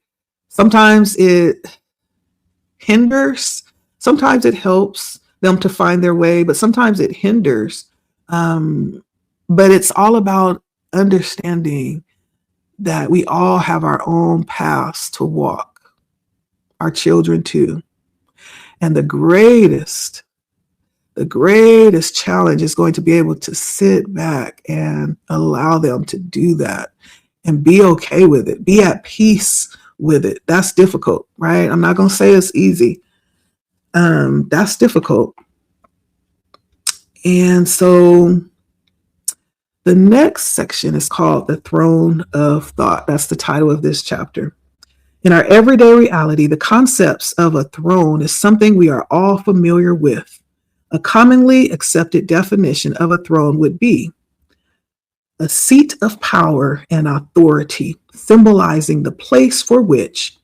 Sometimes it hinders, sometimes it helps them to find their way, but sometimes it hinders. But it's all about understanding that we all have our own paths to walk, our children too. And the greatest challenge is going to be able to sit back and allow them to do that and be okay with it, be at peace with it. That's difficult, right? I'm not going to say it's easy. That's difficult. And so the next section is called The Throne of Thought. That's the title of this chapter. In our everyday reality, the concepts of a throne is something we are all familiar with. A commonly accepted definition of a throne would be a seat of power and authority, symbolizing the place for which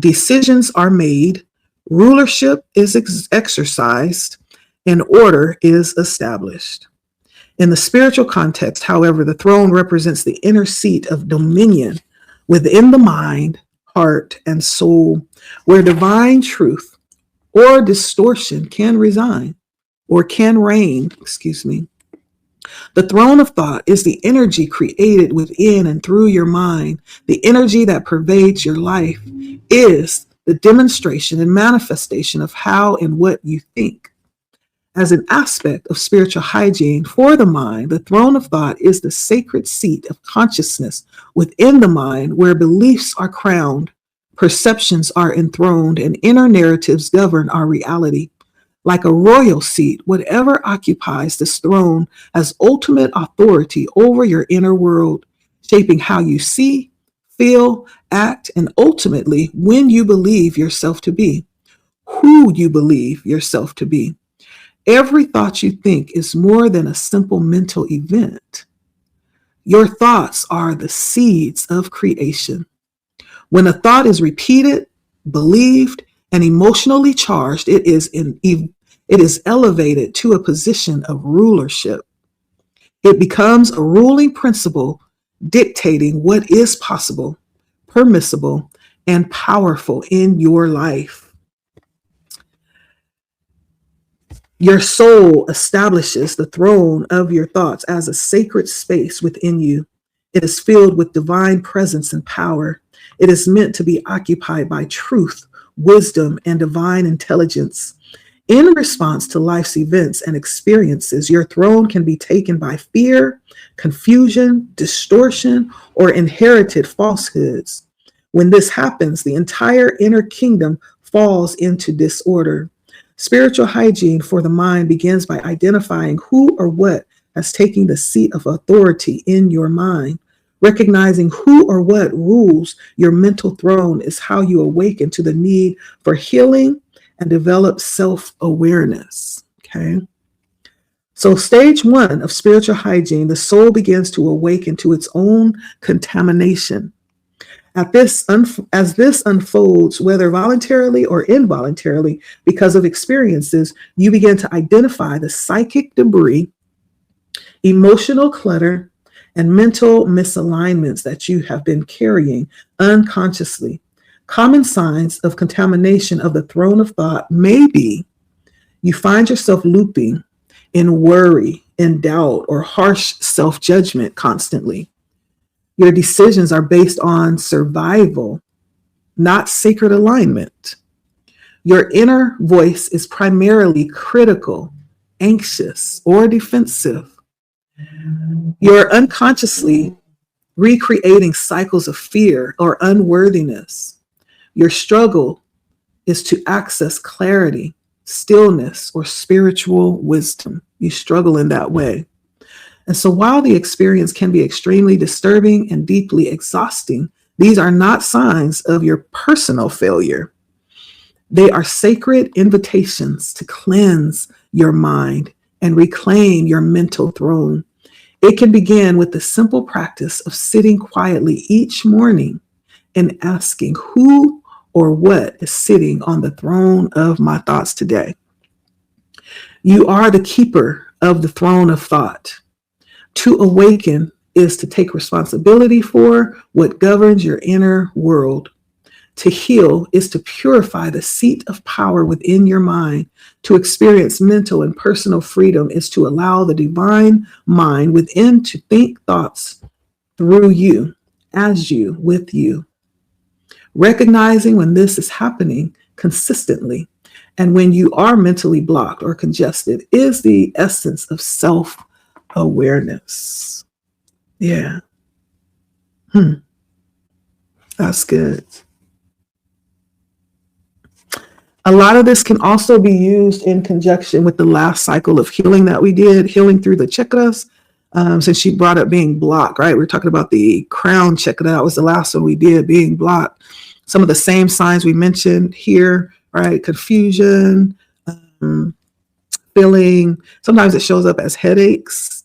decisions are made, rulership is exercised, and order is established. In the spiritual context, however, the throne represents the inner seat of dominion within the mind, heart, and soul, where divine truth or distortion can reside or can reign, The throne of thought is the energy created within and through your mind. The energy that pervades your life is the demonstration and manifestation of how and what you think. As an aspect of spiritual hygiene for the mind, the throne of thought is the sacred seat of consciousness within the mind where beliefs are crowned, perceptions are enthroned, and inner narratives govern our reality. Like a royal seat, whatever occupies this throne has ultimate authority over your inner world, shaping how you see, feel, act, and ultimately when you believe yourself to be, who you believe yourself to be. Every thought you think is more than a simple mental event. Your thoughts are the seeds of creation. When a thought is repeated, believed, and emotionally charged, it is elevated to a position of rulership. It becomes a ruling principle dictating what is possible, permissible, and powerful in your life. Your soul establishes the throne of your thoughts as a sacred space within you. It is filled with divine presence and power. It is meant to be occupied by truth, wisdom, and divine intelligence. In response to life's events and experiences, your throne can be taken by fear, confusion, distortion, or inherited falsehoods. When this happens, the entire inner kingdom falls into disorder. Spiritual hygiene for the mind begins by identifying who or what has taken the seat of authority in your mind. Recognizing who or what rules your mental throne is how you awaken to the need for healing and develop self-awareness. Okay. So stage 1 of spiritual hygiene, the soul begins to awaken to its own contamination. As this unfolds, whether voluntarily or involuntarily, because of experiences, you begin to identify the psychic debris, emotional clutter, and mental misalignments that you have been carrying unconsciously. Common signs of contamination of the throne of thought may be you find yourself looping in worry, in doubt, or harsh self-judgment constantly. Your decisions are based on survival, not sacred alignment. Your inner voice is primarily critical, anxious, or defensive. You're unconsciously recreating cycles of fear or unworthiness. Your struggle is to access clarity, stillness, or spiritual wisdom. You struggle in that way. And so while the experience can be extremely disturbing and deeply exhausting, these are not signs of your personal failure. They are sacred invitations to cleanse your mind and reclaim your mental throne. It can begin with the simple practice of sitting quietly each morning and asking who or what is sitting on the throne of my thoughts today. You are the keeper of the throne of thought. To awaken is to take responsibility for what governs your inner world. To heal is to purify the seat of power within your mind. To experience mental and personal freedom is to allow the divine mind within to think thoughts through you, as you, with you. Recognizing when this is happening consistently and when you are mentally blocked or congested is the essence of self-awareness. Yeah. That's good. A lot of this can also be used in conjunction with the last cycle of healing that we did, healing through the chakras. Since she brought up being blocked, right? We're talking about the crown chakra. That was the last one we did, being blocked. Some of the same signs we mentioned here, right? Confusion, feeling, sometimes it shows up as headaches,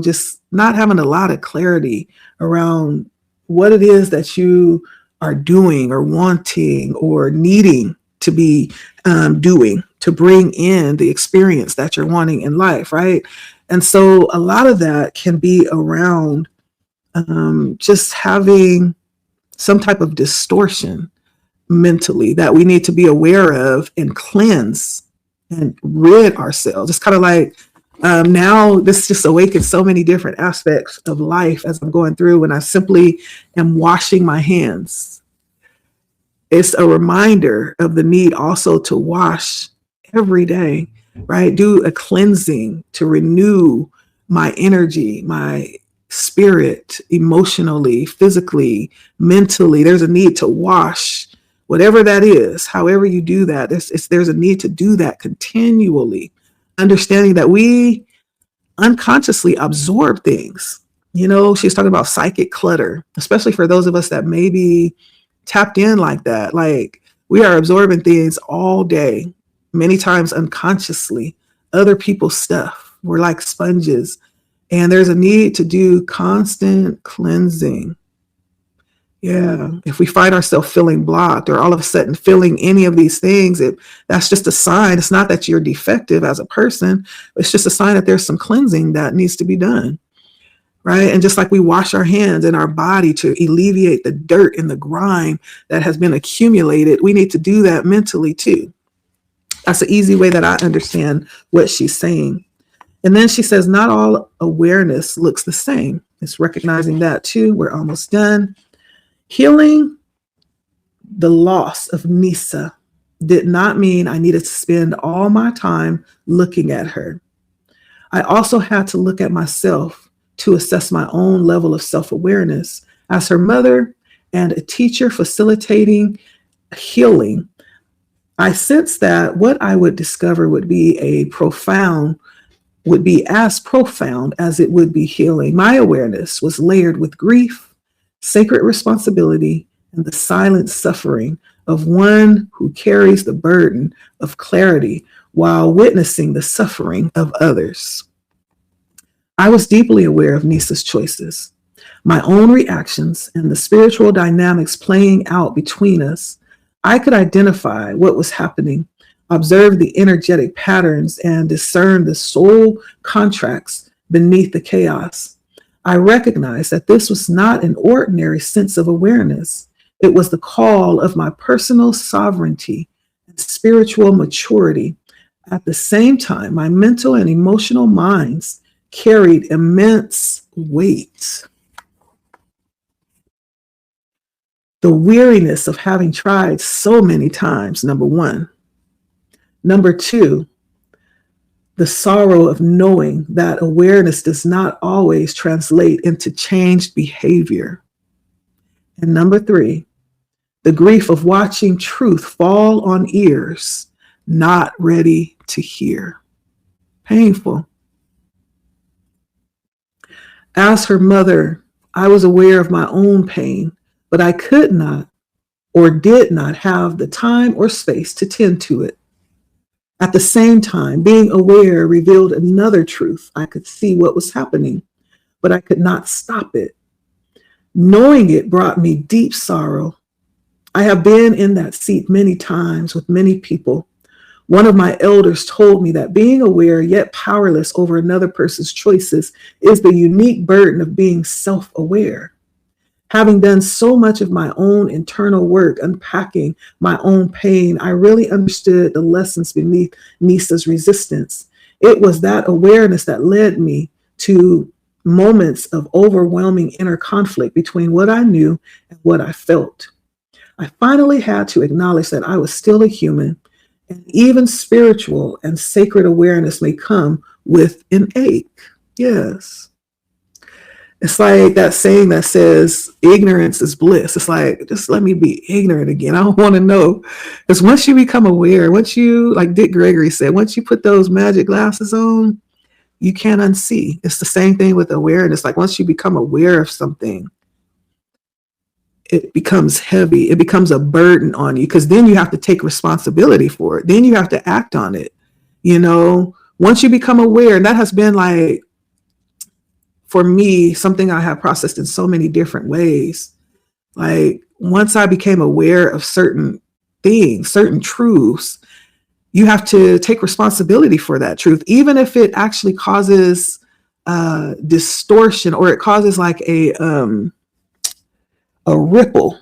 just not having a lot of clarity around what it is that you are doing or wanting or needing to be doing to bring in the experience that you're wanting in life, right? And so a lot of that can be around just having some type of distortion mentally that we need to be aware of and cleanse and rid ourselves. It's kind of like now this just awakens so many different aspects of life as I'm going through when I simply am washing my hands. It's a reminder of the need also to wash every day, right? Do a cleansing to renew my energy, my spirit, emotionally, physically, mentally. There's a need to wash whatever that is, however you do that. There's a need to do that continually, understanding that we unconsciously absorb things. She's talking about psychic clutter, especially for those of us that maybe tapped in like that. Like we are absorbing things all day, many times unconsciously, other people's stuff. We're like sponges. And there's a need to do constant cleansing. Yeah. If we find ourselves feeling blocked or all of a sudden feeling any of these things, that's just a sign. It's not that you're defective as a person. It's just a sign that there's some cleansing that needs to be done. Right. And just like we wash our hands and our body to alleviate the dirt and the grime that has been accumulated, we need to do that mentally too. That's an easy way that I understand what she's saying. And then she says, not all awareness looks the same. It's recognizing that too. We're almost done. Healing the loss of Nisa did not mean I needed to spend all my time looking at her. I also had to look at myself to assess my own level of self-awareness. As her mother and a teacher facilitating healing, I sensed that what I would discover would be as profound as it would be healing. My awareness was layered with grief, sacred responsibility, and the silent suffering of one who carries the burden of clarity while witnessing the suffering of others. I was deeply aware of Nisa's choices, my own reactions, and the spiritual dynamics playing out between us. I could identify what was happening, observe the energetic patterns, and discern the soul contracts beneath the chaos. I recognized that this was not an ordinary sense of awareness. It was the call of my personal sovereignty and spiritual maturity. At the same time, my mental and emotional minds carried immense weight. The weariness of having tried so many times, number one. Number two, the sorrow of knowing that awareness does not always translate into changed behavior. And number three, the grief of watching truth fall on ears not ready to hear. Painful. As her mother, I was aware of my own pain, but I could not or did not have the time or space to tend to it. At the same time, being aware revealed another truth. I could see what was happening, but I could not stop it. Knowing it brought me deep sorrow. I have been in that seat many times with many people. One of my elders told me that being aware yet powerless over another person's choices is the unique burden of being self-aware. Having done so much of my own internal work, unpacking my own pain, I really understood the lessons beneath Nisa's resistance. It was that awareness that led me to moments of overwhelming inner conflict between what I knew and what I felt. I finally had to acknowledge that I was still a human, and even spiritual and sacred awareness may come with an ache. Yes. It's like that saying that says ignorance is bliss. It's like, just let me be ignorant again. I don't want to know. Because once you become aware, once you, like Dick Gregory said, once you put those magic glasses on, you can't unsee. It's the same thing with awareness. Like once you become aware of something, it becomes heavy. It becomes a burden on you because then you have to take responsibility for it. Then you have to act on it. Once you become aware, and that has been like for me, something I have processed in so many different ways. Like once I became aware of certain things, certain truths, you have to take responsibility for that truth, even if it actually causes distortion, or it causes like a ripple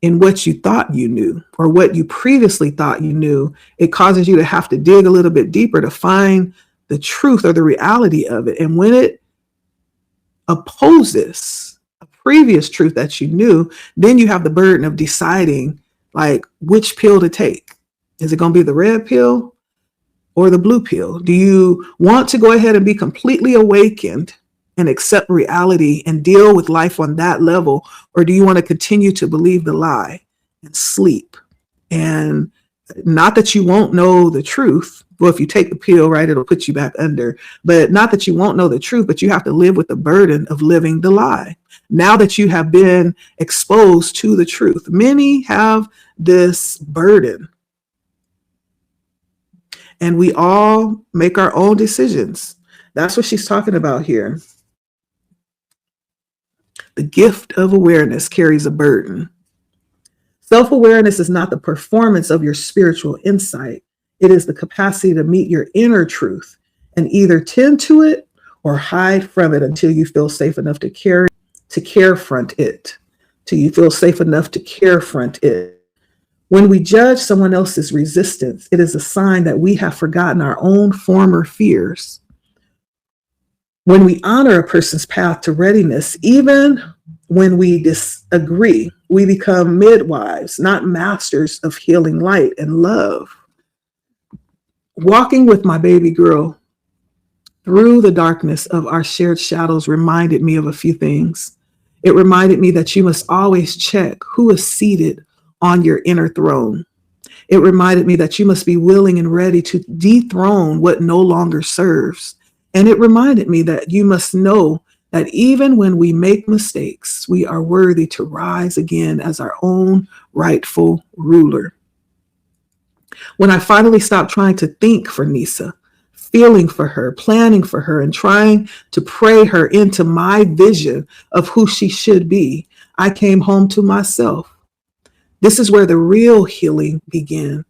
in what you thought you knew, or what you previously thought you knew. It causes you to have to dig a little bit deeper to find the truth or the reality of it. And when it opposes a previous truth that you knew, then you have the burden of deciding like which pill to take. Is it going to be the red pill or the blue pill? Do you want to go ahead and be completely awakened and accept reality and deal with life on that level? Or do you want to continue to believe the lie and sleep? And not that you won't know the truth. Well, if you take the pill, right, it'll put you back under. But not that you won't know the truth, but you have to live with the burden of living the lie. Now that you have been exposed to the truth, many have this burden. And we all make our own decisions. That's what she's talking about here. The gift of awareness carries a burden. Self-awareness is not the performance of your spiritual insight. It is the capacity to meet your inner truth and either tend to it or hide from it until you feel safe enough to carefront it. Till you feel safe enough to carefront it. When we judge someone else's resistance, it is a sign that we have forgotten our own former fears. When we honor a person's path to readiness, even when we disagree, we become midwives, not masters of healing light and love. Walking with my baby girl through the darkness of our shared shadows reminded me of a few things. It reminded me that you must always check who is seated on your inner throne. It reminded me that you must be willing and ready to dethrone what no longer serves. And it reminded me that you must know that even when we make mistakes, we are worthy to rise again as our own rightful ruler. When I finally stopped trying to think for Nisa, feeling for her, planning for her, and trying to pray her into my vision of who she should be, I came home to myself. This is where the real healing began.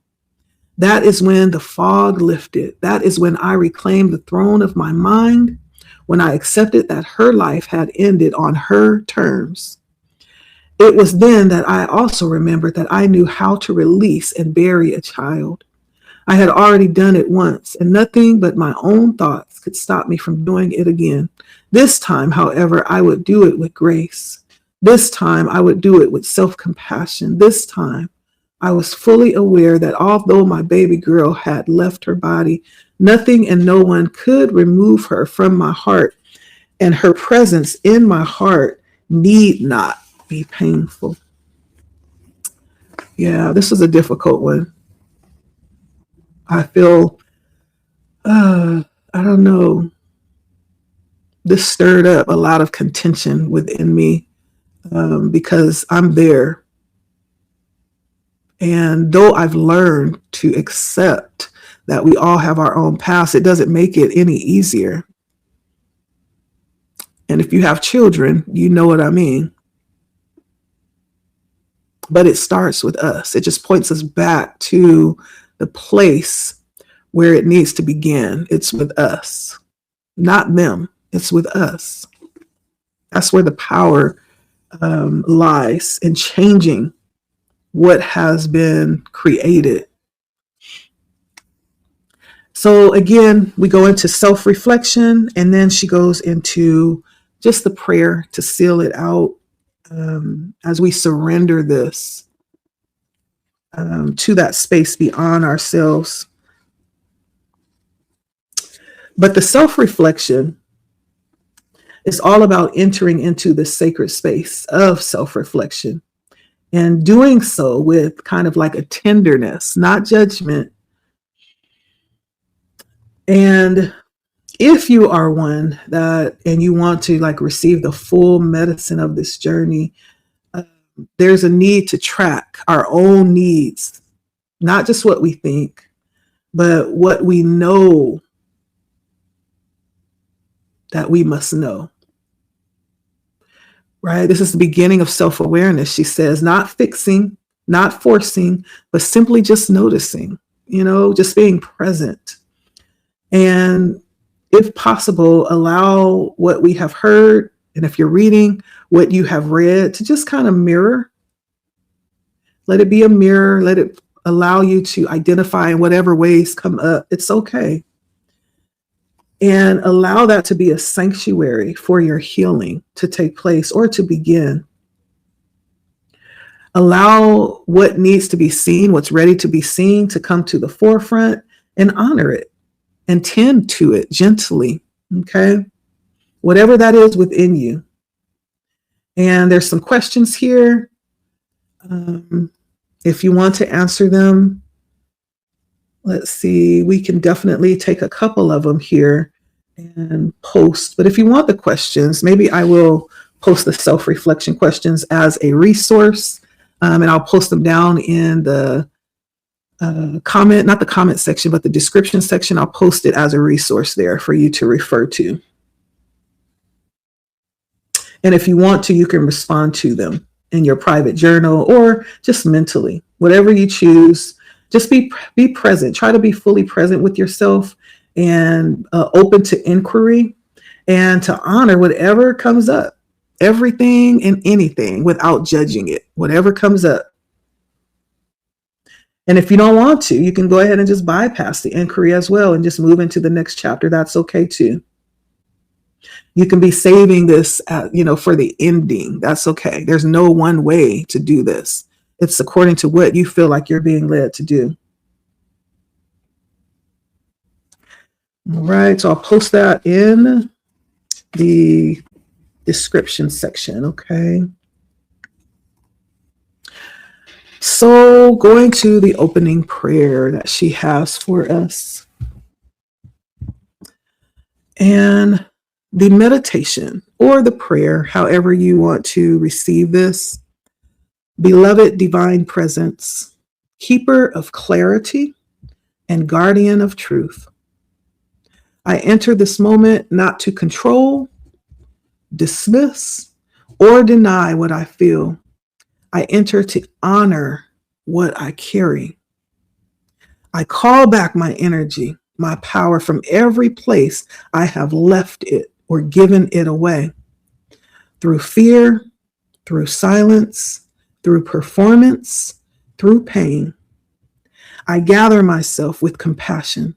That is when the fog lifted. That is when I reclaimed the throne of my mind, when I accepted that her life had ended on her terms. It was then that I also remembered that I knew how to release and bury a child. I had already done it once, and nothing but my own thoughts could stop me from doing it again. This time, however, I would do it with grace. This time, I would do it with self-compassion. This time, I was fully aware that although my baby girl had left her body, nothing and no one could remove her from my heart, and her presence in my heart need not be painful. Yeah, this was a difficult one. I feel, I don't know, this stirred up a lot of contention within me because I'm there. And though I've learned to accept that we all have our own paths, it doesn't make it any easier. And if you have children, you know what I mean. But it starts with us. It just points us back to the place where it needs to begin. It's with us, not them. It's with us. That's where the power lies in changing what has been created. So again, we go into self-reflection, and then she goes into just the prayer to seal it out as we surrender this to that space beyond ourselves. But the self-reflection is all about entering into the sacred space of self-reflection and doing so with kind of like a tenderness, not judgment. And if you are one that, and you want to like receive the full medicine of this journey, there's a need to track our own needs, not just what we think, but what we know that we must know. right? This is the beginning of self-awareness. She says, not fixing, not forcing, but simply just noticing, just being present. And if possible, allow what we have heard, and if you're reading, what you have read, to just kind of mirror. Let it be a mirror. Let it allow you to identify in whatever ways come up. It's okay. And allow that to be a sanctuary for your healing to take place or to begin. Allow what needs to be seen, what's ready to be seen, to come to the forefront, and honor it and tend to it gently. Okay. Whatever that is within you. And there's some questions here. If you want to answer them, let's see, we can definitely take a couple of them here and post. But if you want the questions, maybe I will post the self-reflection questions as a resource. And I'll post them down in the comment, not the comment section, but the description section. I'll post it as a resource there for you to refer to. And if you want to, you can respond to them in your private journal or just mentally, whatever you choose. Just be present. Try to be fully present with yourself and open to inquiry and to honor whatever comes up, everything and anything without judging it, whatever comes up. And if you don't want to, you can go ahead and just bypass the inquiry as well and just move into the next chapter. That's okay too. You can be saving this, for the ending. That's okay. There's no one way to do this. It's according to what you feel like you're being led to do. All right. So I'll post that in the description section. Okay. So going to the opening prayer that she has for us. And the meditation or the prayer, however you want to receive this. Beloved divine presence, keeper of clarity and guardian of truth. I enter this moment not to control, dismiss, or deny what I feel. I enter to honor what I carry. I call back my energy, my power from every place I have left it or given it away. Through fear, through silence, through performance, through pain. I gather myself with compassion.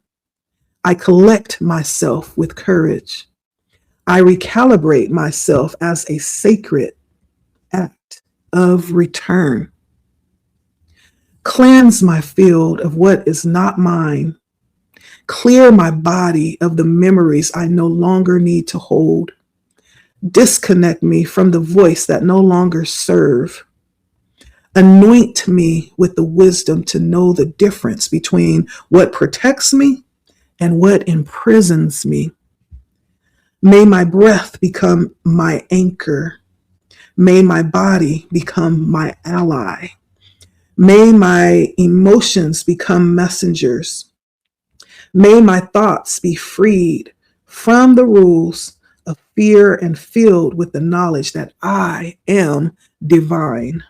I collect myself with courage. I recalibrate myself as a sacred act of return. Cleanse my field of what is not mine. Clear my body of the memories I no longer need to hold. Disconnect me from the voice that no longer serve. Anoint me with the wisdom to know the difference between what protects me and what imprisons me. May my breath become my anchor. May my body become my ally. May my emotions become messengers. May my thoughts be freed from the rules of fear and filled with the knowledge that I am divine.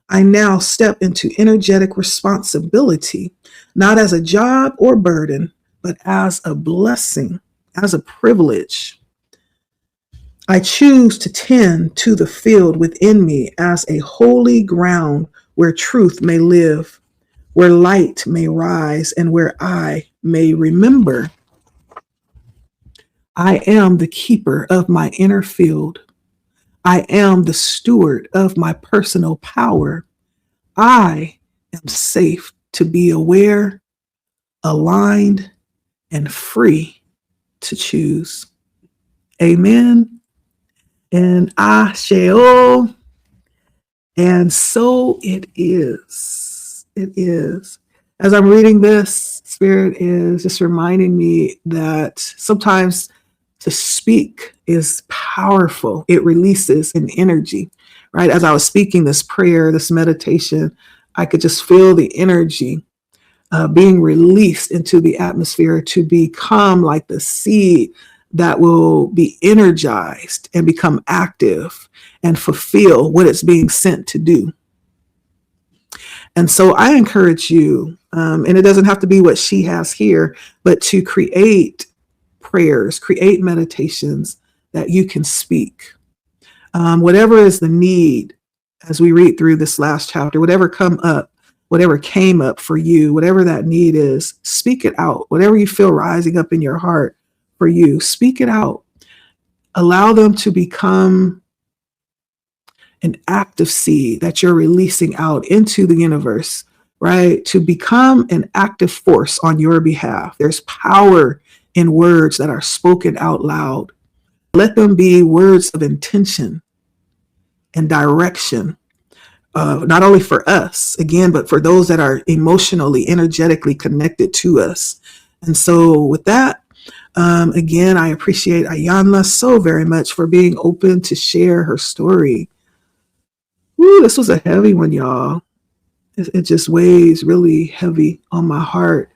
I now step into energetic responsibility, not as a job or burden, but as a blessing, as a privilege. I choose to tend to the field within me as a holy ground where truth may live, where light may rise, and where I may remember. I am the keeper of my inner field. I am the steward of my personal power. I am safe to be aware, aligned, and free to choose. Amen. And Asheo. And so it is. It is. As I'm reading this, Spirit is just reminding me that sometimes to speak is powerful. It releases an energy, right? As I was speaking this prayer, this meditation, I could just feel the energy being released into the atmosphere to become like the seed that will be energized and become active and fulfill what it's being sent to do. And so I encourage you, and it doesn't have to be what she has here, but to create prayers, create meditations that you can speak. Whatever is the need as we read through this last chapter, whatever came up for you, whatever that need is, speak it out. Whatever you feel rising up in your heart for you, speak it out. Allow them to become an active seed that you're releasing out into the universe, right? To become an active force on your behalf. There's power in words that are spoken out loud. Let them be words of intention and direction, not only for us, again, but for those that are emotionally, energetically connected to us. And so with that, again, I appreciate Ayanla so very much for being open to share her story. Woo, this was a heavy one, y'all. It just weighs really heavy on my heart.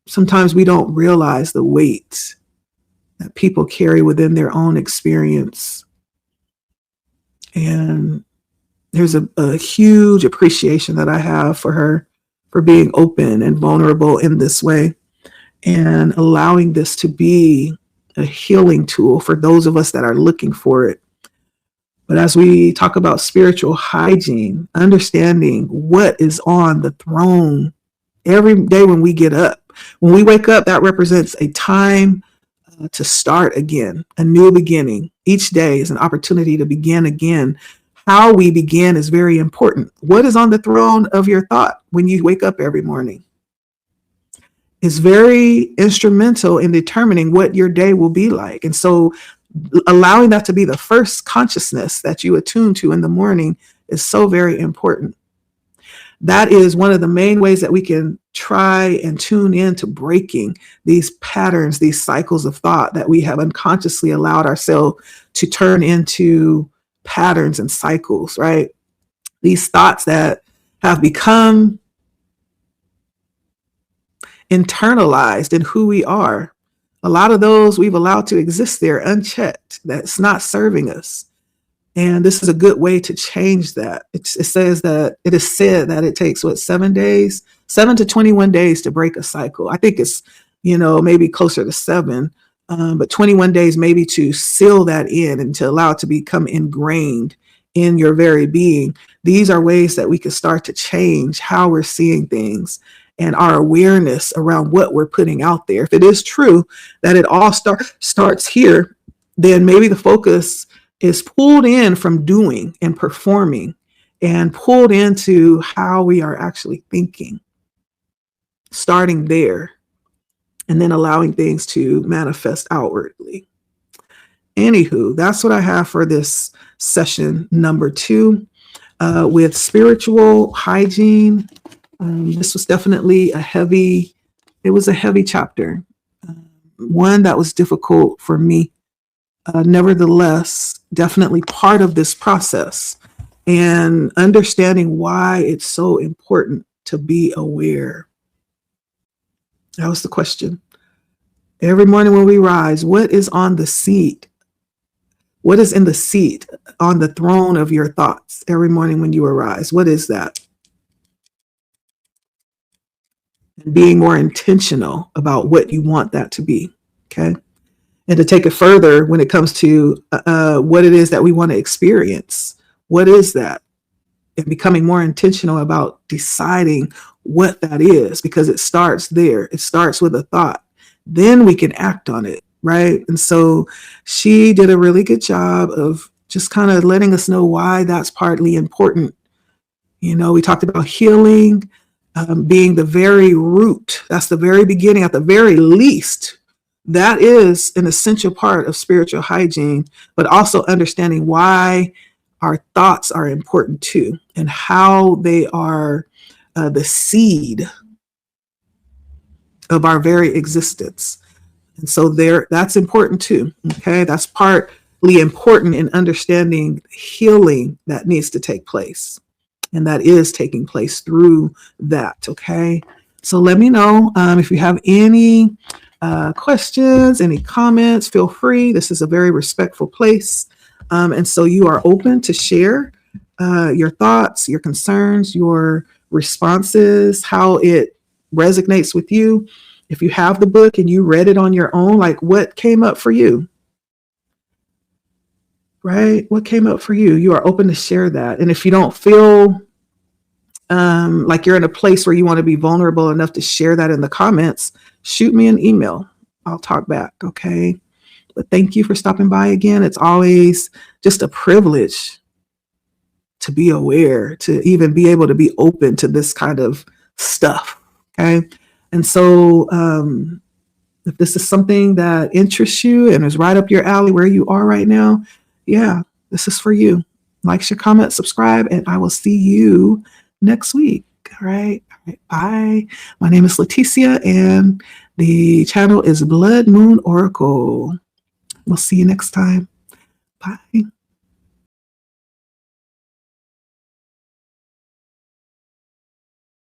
Sometimes we don't realize the weight that people carry within their own experience. And there's a huge appreciation that I have for her for being open and vulnerable in this way and allowing this to be a healing tool for those of us that are looking for it. But as we talk about spiritual hygiene, understanding what is on the throne every day when we get up, when we wake up, that represents a time to start again, a new beginning. Each day is an opportunity to begin again. How we begin is very important. What is on the throne of your thought when you wake up every morning is very instrumental in determining what your day will be like. And so allowing that to be the first consciousness that you attune to in the morning is so very important. That is one of the main ways that we can try and tune in to breaking these patterns, these cycles of thought that we have unconsciously allowed ourselves to turn into patterns and cycles, right? These thoughts that have become internalized in who we are. A lot of those we've allowed to exist there unchecked. That's not serving us. And this is a good way to change that. It is said that it takes 7 to 21 days to break a cycle. I think it's, maybe closer to 7, but 21 days maybe to seal that in and to allow it to become ingrained in your very being. These are ways that we can start to change how we're seeing things and our awareness around what we're putting out there. If it is true that it all starts here, then maybe the focus is pulled in from doing and performing and pulled into how we are actually thinking, starting there, and then allowing things to manifest outwardly. Anywho, that's what I have for this session number 2 with spiritual hygiene. This was definitely a heavy chapter, one that was difficult for me. Nevertheless, definitely part of this process and understanding why it's so important to be aware. That was the question. Every morning when we rise, what is on the seat? What is in the seat on the throne of your thoughts every morning when you arise? What is that? And being more intentional about what you want that to be, okay? And to take it further when it comes to what it is that we want to experience. What is that? And becoming more intentional about deciding what that is, because it starts there. It starts with a thought. Then we can act on it, right? And so she did a really good job of just kind of letting us know why that's partly important. We talked about healing being the very root. That's the very beginning, at the very least. That is an essential part of spiritual hygiene, but also understanding why our thoughts are important too, and how they are the seed of our very existence. And so that's important too. Okay, that's partly important in understanding healing that needs to take place, and that is taking place through that. Okay, so let me know if you have any questions, any comments, feel free. This is a very respectful place. And so you are open to share your thoughts, your concerns, your responses, how it resonates with you. If you have the book and you read it on your own, like what came up for you, right? What came up for you? You are open to share that. And if you don't feel like you're in a place where you want to be vulnerable enough to share that in the comments, shoot me an email. I'll talk back. Okay. But thank you for stopping by again. It's always just a privilege to be aware, to even be able to be open to this kind of stuff. Okay. And so, if this is something that interests you and is right up your alley where you are right now, yeah, this is for you. Like, share, comment, subscribe, and I will see you next week. All right. All right. Bye. My name is Leticia, and the channel is Blood Moon Oracle. We'll see you next time. Bye.